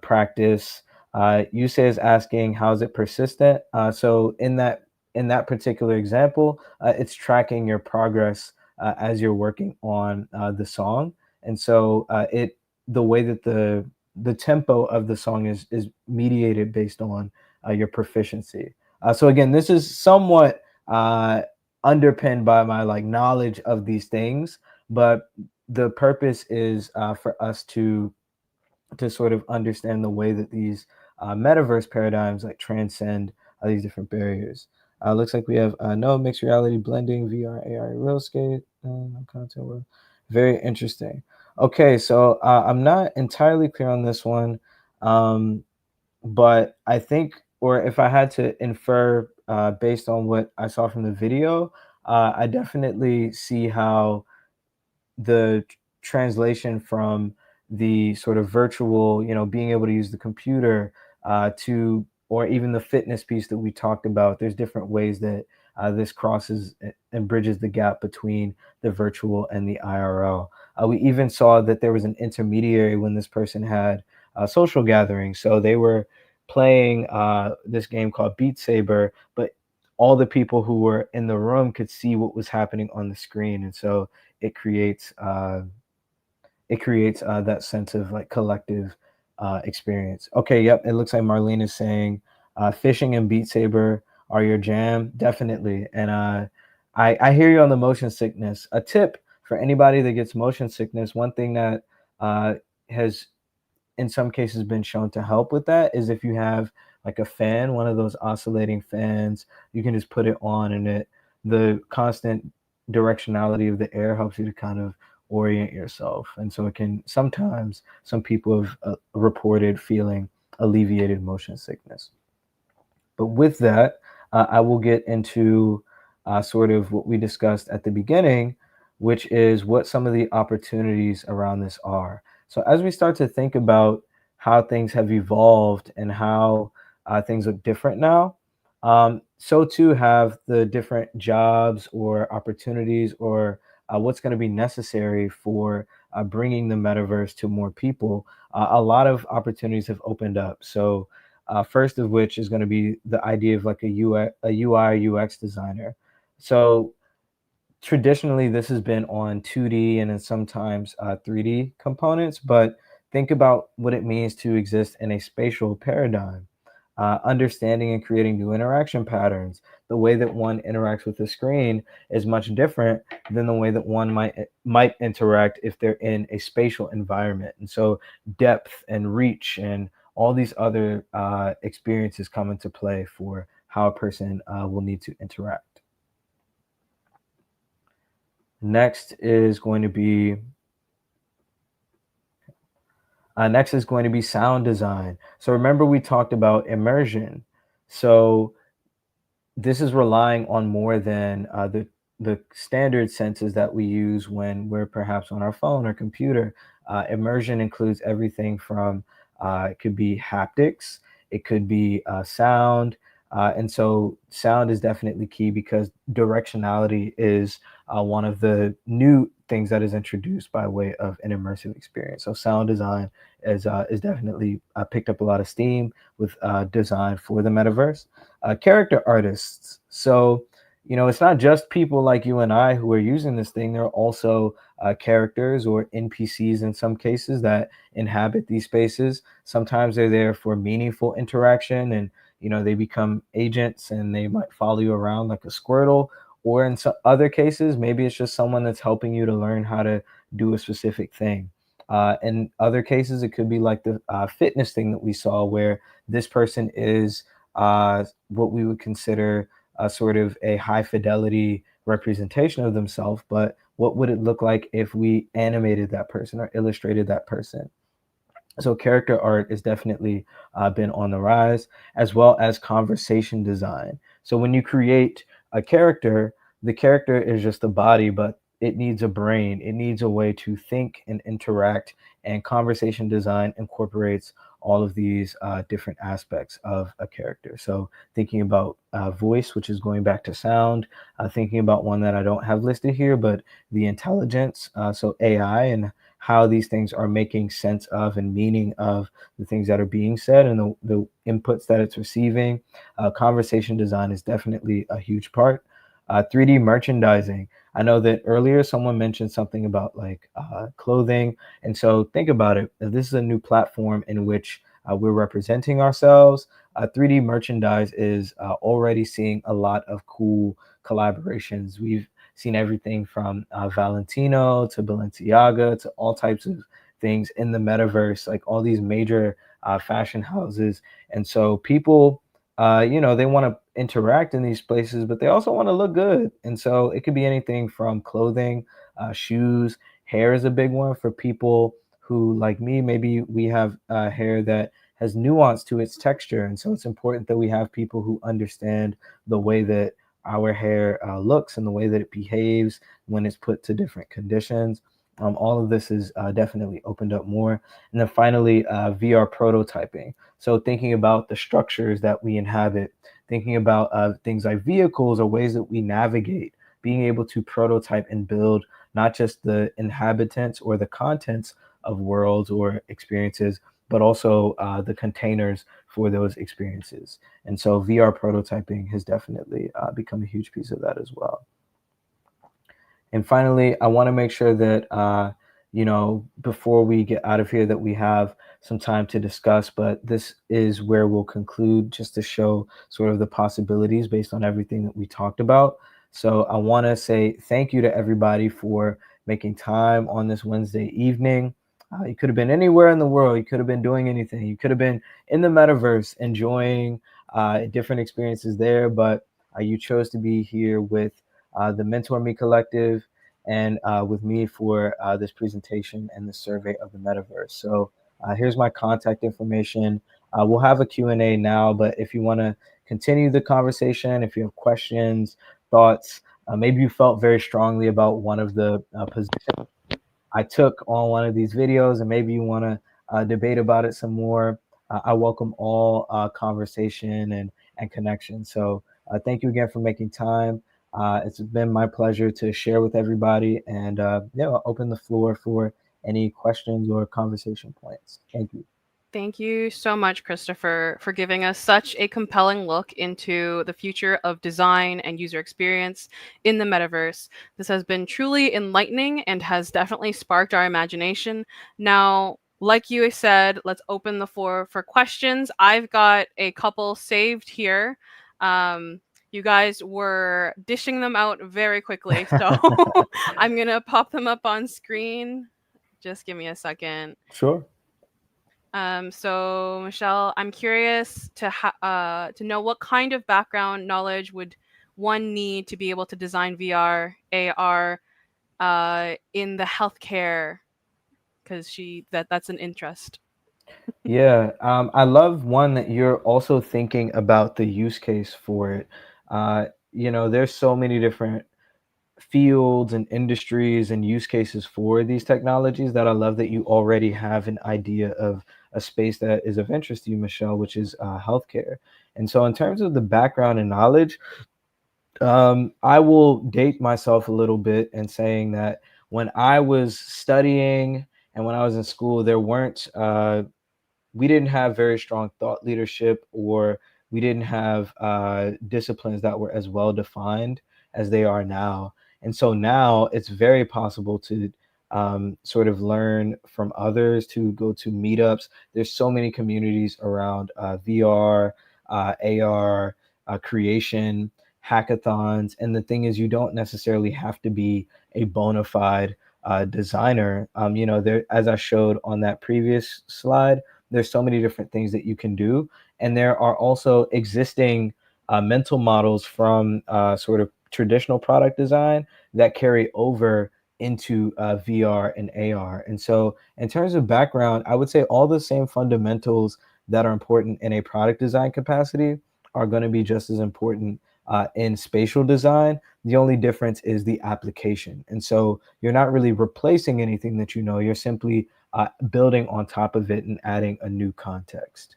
practice. Yusei is asking, how is it persistent? So in that particular example, it's tracking your progress as you're working on the song, and so it the way that the tempo of the song is mediated based on your proficiency. So again, this is somewhat underpinned by my like knowledge of these things, but the purpose is for us to sort of understand the way that these metaverse paradigms like transcend these different barriers. Looks like we have no mixed reality blending, VR, AR, real estate, content world. Very interesting. Okay, so I'm not entirely clear on this one, but I think, or if I had to infer based on what I saw from the video, I definitely see how the translation from the sort of virtual, being able to use the computer to, or even the fitness piece that we talked about, there's different ways that this crosses and bridges the gap between the virtual and the IRL. We even saw that there was an intermediary when this person had social gatherings. So they were playing this game called Beat Saber, but all the people who were in the room could see what was happening on the screen. And so it creates that sense of like collective experience. Okay, yep. It looks like Marlene is saying fishing and Beat Saber are your jam, definitely. And I hear you on the motion sickness. A tip for anybody that gets motion sickness: one thing that has in some cases been shown to help with that is if you have like a fan, one of those oscillating fans, you can just put it on, and the constant directionality of the air helps you to kind of orient yourself. And so it can sometimes, some people have reported feeling alleviated motion sickness. But with that, I will get into sort of what we discussed at the beginning, which is what some of the opportunities around this are. So as we start to think about how things have evolved and how things look different now, so too have the different jobs or opportunities or what's going to be necessary for bringing the metaverse to more people. A lot of opportunities have opened up. So first of which is going to be the idea of like a UI UX designer. So traditionally this has been on 2D and then sometimes 3D components, but think about what it means to exist in a spatial paradigm. Understanding and creating new interaction patterns. The way that one interacts with the screen is much different than the way that one might interact if they're in a spatial environment. And so depth and reach and all these other experiences come into play for how a person will need to interact. Next is going to be sound design. So remember we talked about immersion. So this is relying on more than the standard senses that we use when we're perhaps on our phone or computer. Immersion includes everything from it could be haptics, it could be sound, and so sound is definitely key because directionality is one of the new things that is introduced by way of an immersive experience. So sound design is definitely picked up a lot of steam with design for the metaverse. Character artists. So, it's not just people like you and I who are using this thing. There are also characters or NPCs in some cases that inhabit these spaces. Sometimes they're there for meaningful interaction and, they become agents and they might follow you around like a Squirtle. Or in some other cases, maybe it's just someone that's helping you to learn how to do a specific thing. In other cases, it could be like the fitness thing that we saw where this person is what we would consider sort of a high fidelity representation of themselves, but what would it look like if we animated that person or illustrated that person? So character art has definitely been on the rise, as well as conversation design. So when you create a character, the character is just a body, but it needs a brain, it needs a way to think and interact, and conversation design incorporates all of these different aspects of a character. So thinking about voice, which is going back to sound, thinking about one that I don't have listed here, but the intelligence, so AI, and how these things are making sense of and meaning of the things that are being said and the inputs that it's receiving. Conversation design is definitely a huge part. 3D merchandising. I know that earlier someone mentioned something about like clothing. And so think about it. If this is a new platform in which we're representing ourselves, 3D merchandise is already seeing a lot of cool collaborations. We've seen everything from Valentino to Balenciaga to all types of things in the metaverse, like all these major fashion houses. And so people, they want to interact in these places, but they also want to look good. And so it could be anything from clothing, shoes, hair is a big one for people who, like me, maybe we have hair that has nuance to its texture. And so it's important that we have people who understand the way that our hair looks and the way that it behaves when it's put to different conditions. All of this is definitely opened up more. And then finally, VR prototyping. So thinking about the structures that we inhabit, thinking about things like vehicles or ways that we navigate, being able to prototype and build not just the inhabitants or the contents of worlds or experiences, but also the containers for those experiences. And so VR prototyping has definitely become a huge piece of that as well. And finally, I want to make sure that, before we get out of here, that we have some time to discuss, but this is where we'll conclude just to show sort of the possibilities based on everything that we talked about. So I want to say thank you to everybody for making time on this Wednesday evening. You could have been anywhere in the world. You could have been doing anything. You could have been in the metaverse enjoying different experiences there, but you chose to be here with the Mentor Me Collective and with me for this presentation and the survey of the metaverse. So here's my contact information. We'll have a Q&A now, but if you want to continue the conversation, if you have questions, thoughts, maybe you felt very strongly about one of the positions I took on one of these videos, and maybe you want to debate about it some more, I welcome all conversation and connection. So thank you again for making time. It's been my pleasure to share with everybody, and I'll open the floor for any questions or conversation points. Thank you. Thank you so much, Christopher, for giving us such a compelling look into the future of design and user experience in the metaverse. This has been truly enlightening and has definitely sparked our imagination. Now, like you said, let's open the floor for questions. I've got a couple saved here. You guys were dishing them out very quickly, so I'm going to pop them up on screen. Just give me a second. Sure. So Michelle, I'm curious to know what kind of background knowledge would one need to be able to design VR, AR in the healthcare, because that's an interest. Yeah, I love one that you're also thinking about the use case for it. There's so many different fields and industries and use cases for these technologies that I love that you already have an idea of a space that is of interest to you, Michelle, which is healthcare. And so in terms of the background and knowledge, I will date myself a little bit in saying that when I was studying and when I was in school, we didn't have very strong thought leadership, or we didn't have disciplines that were as well defined as they are now. And so now it's very possible to sort of learn from others, to go to meetups. There's so many communities around VR, AR, creation, hackathons. And the thing is, you don't necessarily have to be a bona fide designer. There, as I showed on that previous slide, there's so many different things that you can do. And there are also existing mental models from sort of traditional product design that carry over into VR and AR. And so in terms of background, I would say all the same fundamentals that are important in a product design capacity are going to be just as important in spatial design. The only difference is the application. And so you're not really replacing anything that you know, you're simply building on top of it and adding a new context.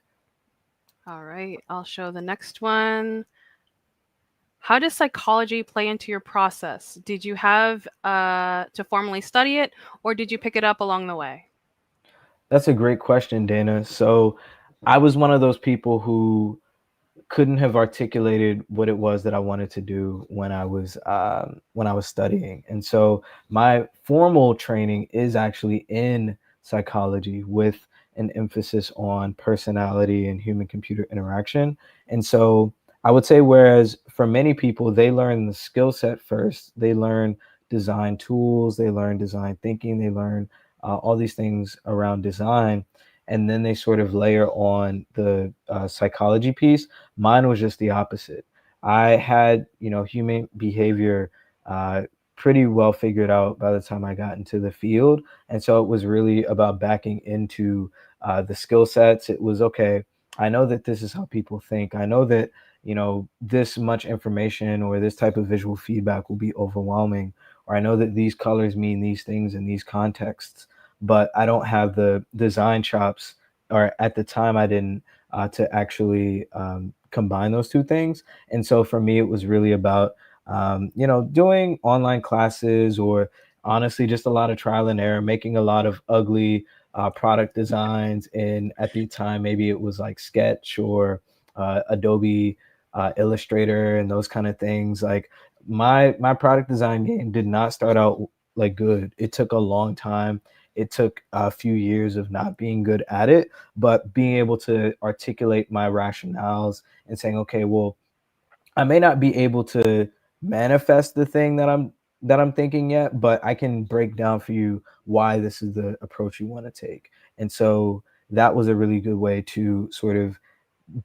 All right, I'll show the next one. How does psychology play into your process? Did you have to formally study it, or did you pick it up along the way? That's a great question, Dana. So I was one of those people who couldn't have articulated what it was that I wanted to do when I was studying. And so my formal training is actually in psychology with an emphasis on personality and human computer interaction. And so I would say, whereas for many people, they learn the skill set first, they learn design tools, they learn design thinking, they learn all these things around design, and then they sort of layer on the psychology piece. Mine was just the opposite. I had, human behavior uh, pretty well figured out by the time I got into the field. And so it was really about backing into the skill sets. It was okay. I know that this is how people think. I know that, this much information or this type of visual feedback will be overwhelming. Or I know that these colors mean these things in these contexts, but I don't have the design chops, or at the time I didn't, to actually combine those two things. And so for me, it was really about, doing online classes, or honestly, just a lot of trial and error, making a lot of ugly product designs. And at the time, maybe it was like Sketch or Adobe Illustrator and those kind of things. Like my product design game did not start out like good. It took a long time. It took a few years of not being good at it, but being able to articulate my rationales and saying, okay, well, I may not be able to manifest the thing that I'm thinking yet, but I can break down for you why this is the approach you want to take. And so that was a really good way to sort of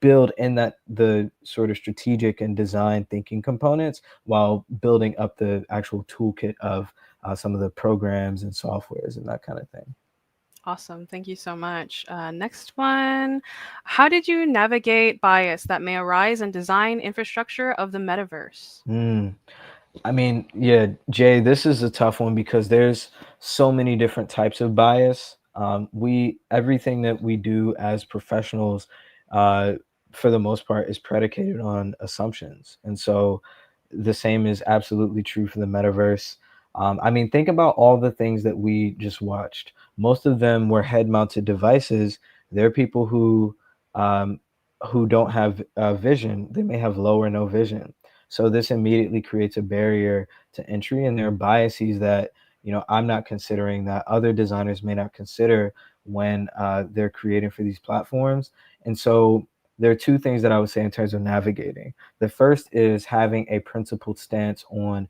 build in that the sort of strategic and design thinking components while building up the actual toolkit of some of the programs and softwares and that kind of thing. Awesome. Thank you so much. Next one. How did you navigate bias that may arise in design infrastructure of the metaverse? Mm. I mean, yeah, Jay, this is a tough one because there's so many different types of bias. We everything that we do as professionals, uh, for the most part, is predicated on assumptions, and so the same is absolutely true for the metaverse. I mean, think about all the things that we just watched. Most of them were head-mounted devices. There are people um, who don't have vision. They may have low or no vision. So this immediately creates a barrier to entry, and there are biases that I'm not considering that other designers may not consider when they're creating for these platforms. And so there are two things that I would say in terms of navigating. The first is having a principled stance on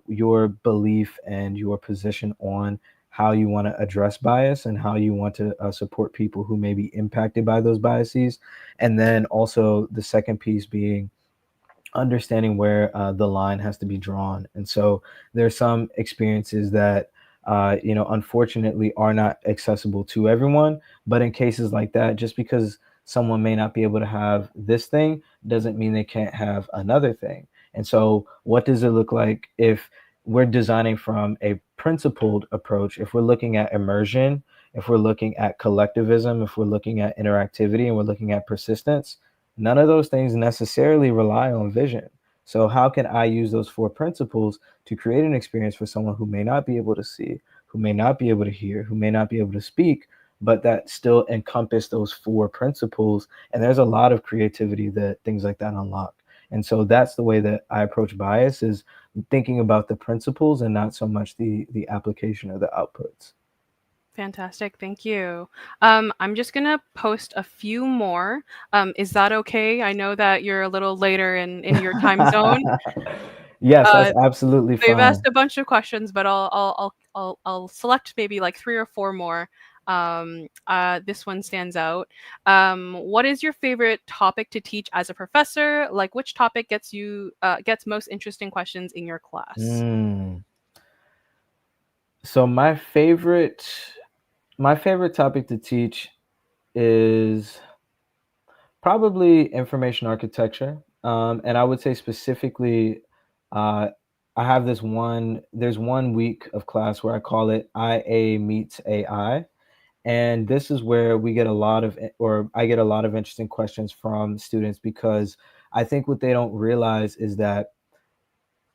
your belief and your position on how you want to address bias and how you want to support people who may be impacted by those biases. And then also the second piece being understanding where the line has to be drawn. And so there's some experiences that unfortunately are not accessible to everyone. But in cases like that, just because someone may not be able to have this thing doesn't mean they can't have another thing. And so what does it look like if we're designing from a principled approach? If we're looking at immersion, if we're looking at collectivism, if we're looking at interactivity, and we're looking at persistence, none of those things necessarily rely on vision. So how can I use those four principles to create an experience for someone who may not be able to see, who may not be able to hear, who may not be able to speak, but that still encompass those four principles? And there's a lot of creativity that things like that unlock. And so that's the way that I approach bias, is thinking about the principles and not so much the application or the outputs. Fantastic. Thank you. I'm just going to post a few more. Is that okay? I know that you're a little later in your time zone. Yes, that's Uh, absolutely they've asked fine. a bunch of questions, but I'll select maybe like 3 or 4 more. This one stands out. What is your favorite topic to teach as a professor? Like, which topic gets most interesting questions in your class? Mm. So my favorite topic to teach is probably information architecture. And I would say specifically, uh, I have there's 1 week of class where I call it IA meets AI. And this is where we get a lot of, or I get a lot of interesting questions from students, because I think what they don't realize is that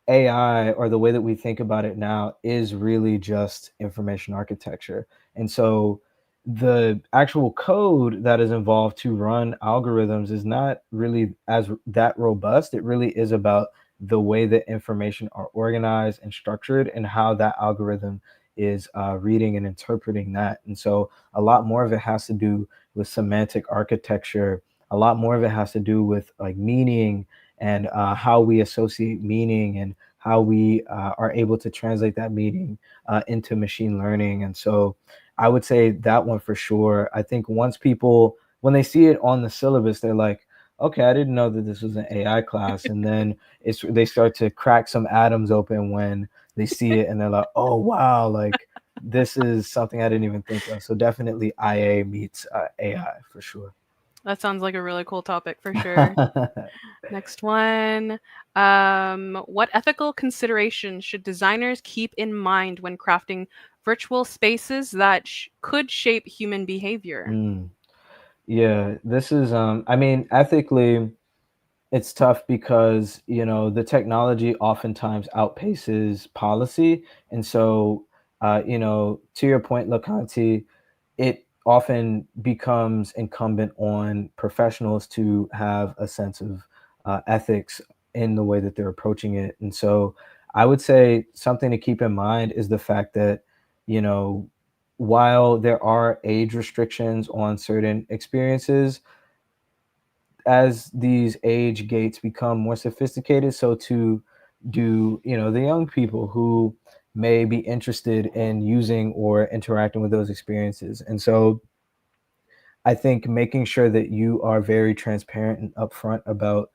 AI, or the way that we think about it now, is really just information architecture. And so the actual code that is involved to run algorithms is not really as that robust. It really is about the way that information are organized and structured, and how that algorithm is reading and interpreting that. And so a lot more of it has to do with semantic architecture. A lot more of it has to do with like meaning, and how we associate meaning, and how we are able to translate that meaning into machine learning. And so I would say that one for sure. I think once people, when they see it on the syllabus, they're like, okay, I didn't know that this was an AI class. And then they start to crack some atoms open when they see it, and they're like, oh, wow, like this is something I didn't even think of. So definitely IA meets AI for sure. That sounds like a really cool topic for sure. Next one. What ethical considerations should designers keep in mind when crafting virtual spaces that could shape human behavior? Yeah, this is, I mean, ethically, it's tough because, the technology oftentimes outpaces policy. And so, to your point, Lakanti, it often becomes incumbent on professionals to have a sense of ethics in the way that they're approaching it. And so I would say something to keep in mind is the fact that, you know, while there are age restrictions on certain experiences, as these age gates become more sophisticated, so too do, the young people who may be interested in using or interacting with those experiences. And so I think making sure that you are very transparent and upfront about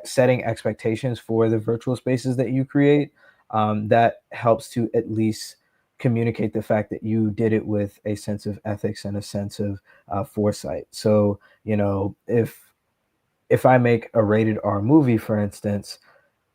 setting expectations for the virtual spaces that you create, that helps to at least communicate the fact that you did it with a sense of ethics and a sense of foresight. So, if I make a rated R movie, for instance,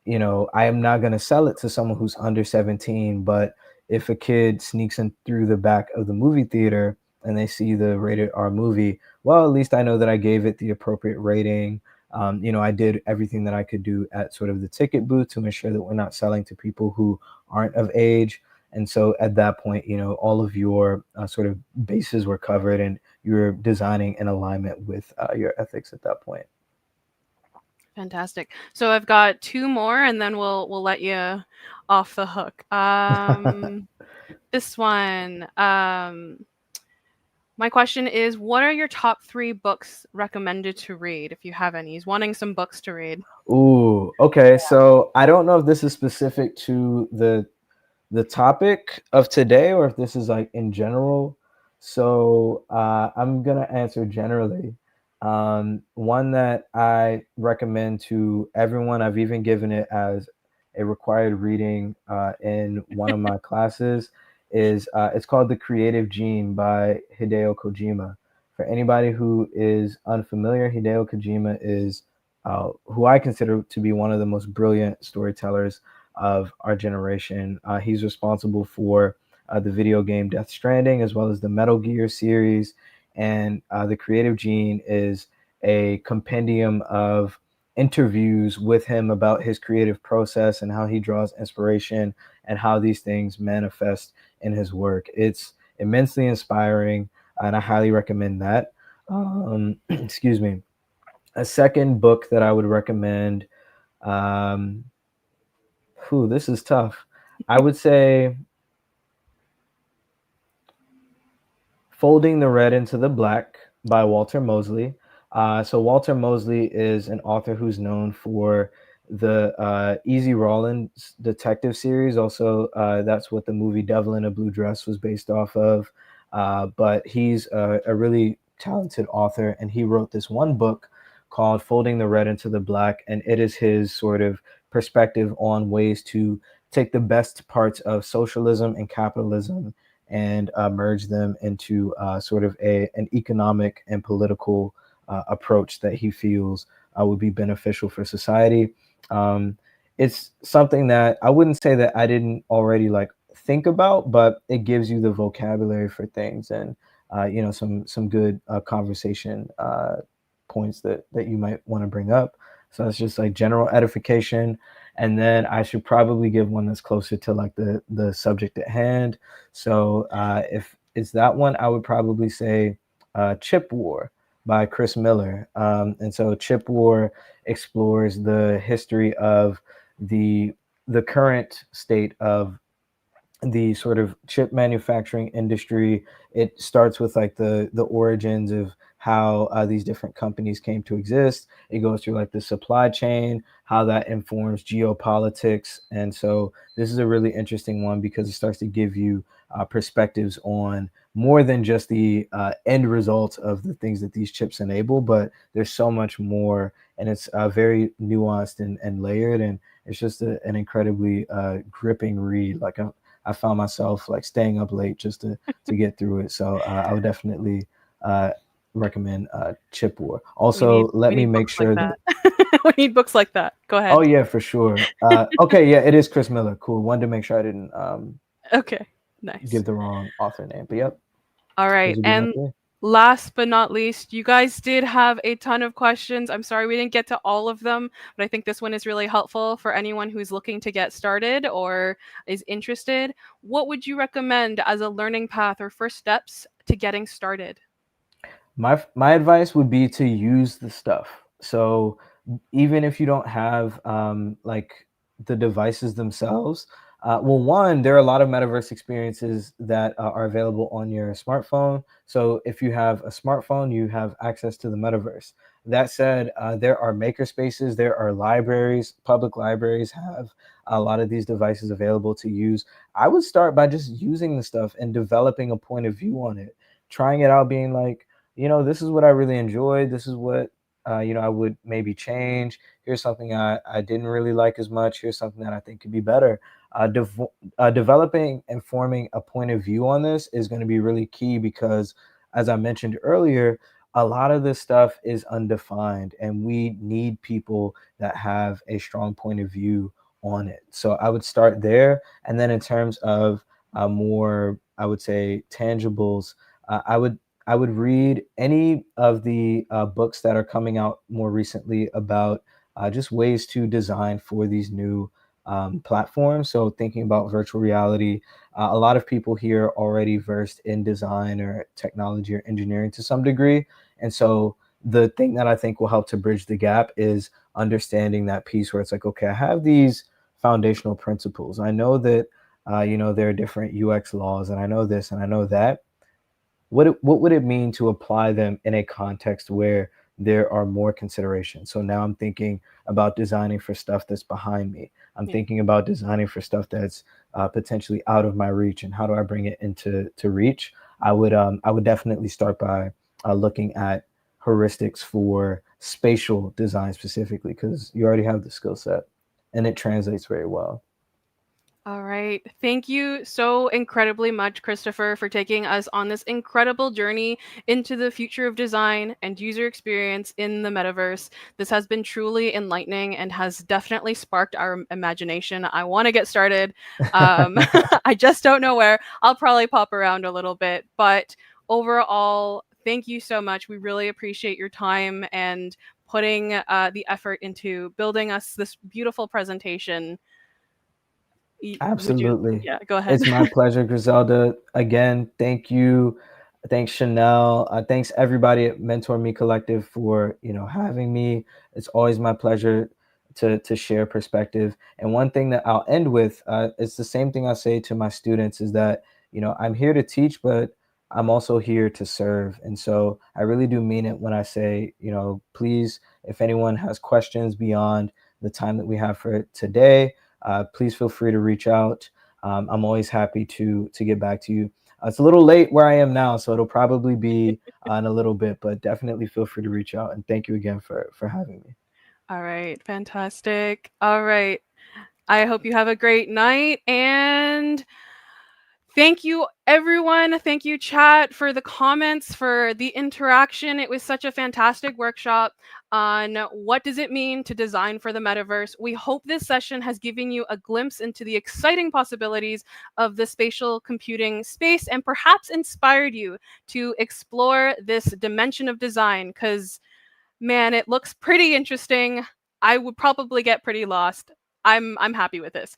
I am not going to sell it to someone who's under 17. But if a kid sneaks in through the back of the movie theater and they see the rated R movie, well, at least I know that I gave it the appropriate rating. I did everything that I could do at sort of the ticket booth to ensure that we're not selling to people who aren't of age. And so at that point, all of your sort of bases were covered, and you're designing in alignment with your ethics at that point. Fantastic. So I've got two more, and then we'll let you off the hook. This one. My question is, what are your top 3 books recommended to read, if you have any? He's wanting some books to read. Ooh, okay. So I don't know if this is specific to the topic of today, or if this is like in general. So I'm gonna answer generally. One that I recommend to everyone, I've even given it as a required reading in one of my classes, is it's called The Creative Gene by Hideo Kojima. For anybody who is unfamiliar, Hideo Kojima is who I consider to be one of the most brilliant storytellers of our generation. He's responsible for the video game Death Stranding, as well as the Metal Gear series. And The Creative Gene is a compendium of interviews with him about his creative process and how he draws inspiration and how these things manifest in his work. It's immensely inspiring, and I highly recommend that. Excuse me. A second book that I would recommend, this is tough. I would say Folding the Red into the Black by Walter Mosley. So Walter Mosley is an author who's known for the Easy Rawlins detective series. Also, that's what the movie Devil in a Blue Dress was based off of. But he's a really talented author, and he wrote this one book called Folding the Red into the Black, and it is his sort of perspective on ways to take the best parts of socialism and capitalism and merge them into sort of an economic and political approach that he feels would be beneficial for society. It's something that I wouldn't say that I didn't already like think about, but it gives you the vocabulary for things, and some good conversation points that you might want to bring up. So it's just like general edification, and then I should probably give one that's closer to like the subject at hand. So if it's that one, I would probably say Chip War by Chris Miller. And so Chip War explores the history of the the current state of the sort of chip manufacturing industry. It starts with like the origins of how these different companies came to exist. It goes through like the supply chain, how that informs geopolitics. And so this is a really interesting one because it starts to give you perspectives on more than just the end results of the things that these chips enable, but there's so much more, and it's very nuanced and layered, and it's just an incredibly gripping read. Like I found myself like staying up late just to get through it. So I would definitely recommend Chip War. Also, let me make sure that. We need books like that. Go ahead. Oh yeah, for sure. Okay, yeah, it is Chris Miller. Cool. Wanted to make sure I didn't Okay, nice. give the wrong author name, but yep. All right, and last but not least, you guys did have a ton of questions. I'm sorry we didn't get to all of them, but I think this one is really helpful for anyone who's looking to get started or is interested. What would you recommend as a learning path or first steps to getting started? My advice would be to use the stuff. So even if you don't have like the devices themselves, well, one, there are a lot of metaverse experiences that are available on your smartphone. So if you have a smartphone, you have access to the metaverse. That said, there are maker spaces, there are libraries. Public libraries have a lot of these devices available to use. I would start by just using the stuff and developing a point of view on it, trying it out, being like, this is what I really enjoyed. This is what, I would maybe change. Here's something I didn't really like as much. Here's something that I think could be better. Developing and forming a point of view on this is going to be really key because, as I mentioned earlier, a lot of this stuff is undefined, and we need people that have a strong point of view on it. So I would start there. And then in terms of more, I would say, tangibles, I would read any of the books that are coming out more recently about just ways to design for these new platforms. So thinking about virtual reality, a lot of people here are already versed in design or technology or engineering to some degree. And so the thing that I think will help to bridge the gap is understanding that piece where it's like, okay, I have these foundational principles. I know that, there are different UX laws, and I know this and I know that. What would it mean to apply them in a context where there are more considerations? So now I'm thinking about designing for stuff that's behind me. I'm thinking about designing for stuff that's potentially out of my reach, and how do I bring it into reach? I would definitely start by looking at heuristics for spatial design specifically, because you already have the skill set and it translates very well. All right. Thank you so incredibly much, Christopher, for taking us on this incredible journey into the future of design and user experience in the metaverse. This has been truly enlightening and has definitely sparked our imagination. I want to get started. I just don't know where. I'll probably pop around a little bit. But overall, thank you so much. We really appreciate your time and putting the effort into building us this beautiful presentation. Absolutely. Yeah, go ahead. It's my pleasure, Griselda. Again, thank you. Thanks, Chanel. Thanks everybody at Mentor Me Collective for having me. It's always my pleasure to share perspective. And one thing that I'll end with, it's the same thing I say to my students, is that I'm here to teach, but I'm also here to serve. And so I really do mean it when I say, please, if anyone has questions beyond the time that we have for today, please feel free to reach out. I'm always happy to get back to you. It's a little late where I am now, so it'll probably be in a little bit, but definitely feel free to reach out. And thank you again for having me. All right, fantastic. All right. I hope you have a great night, and Thank you, everyone. Thank you, chat, for the comments, for the interaction. It was such a fantastic workshop on what does it mean to design for the metaverse. We hope this session has given you a glimpse into the exciting possibilities of the spatial computing space and perhaps inspired you to explore this dimension of design because, man, it looks pretty interesting. I would probably get pretty lost. I'm happy with this.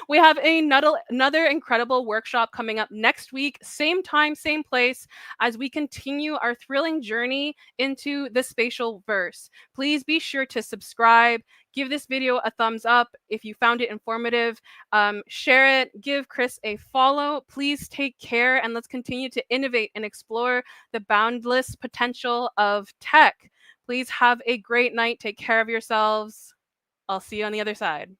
We have another incredible workshop coming up next week, same time, same place, as we continue our thrilling journey into the spatial verse. Please be sure to subscribe, give this video a thumbs up if you found it informative, share it, give Chris a follow. Please take care and let's continue to innovate and explore the boundless potential of tech. Please have a great night. Take care of yourselves. I'll see you on the other side.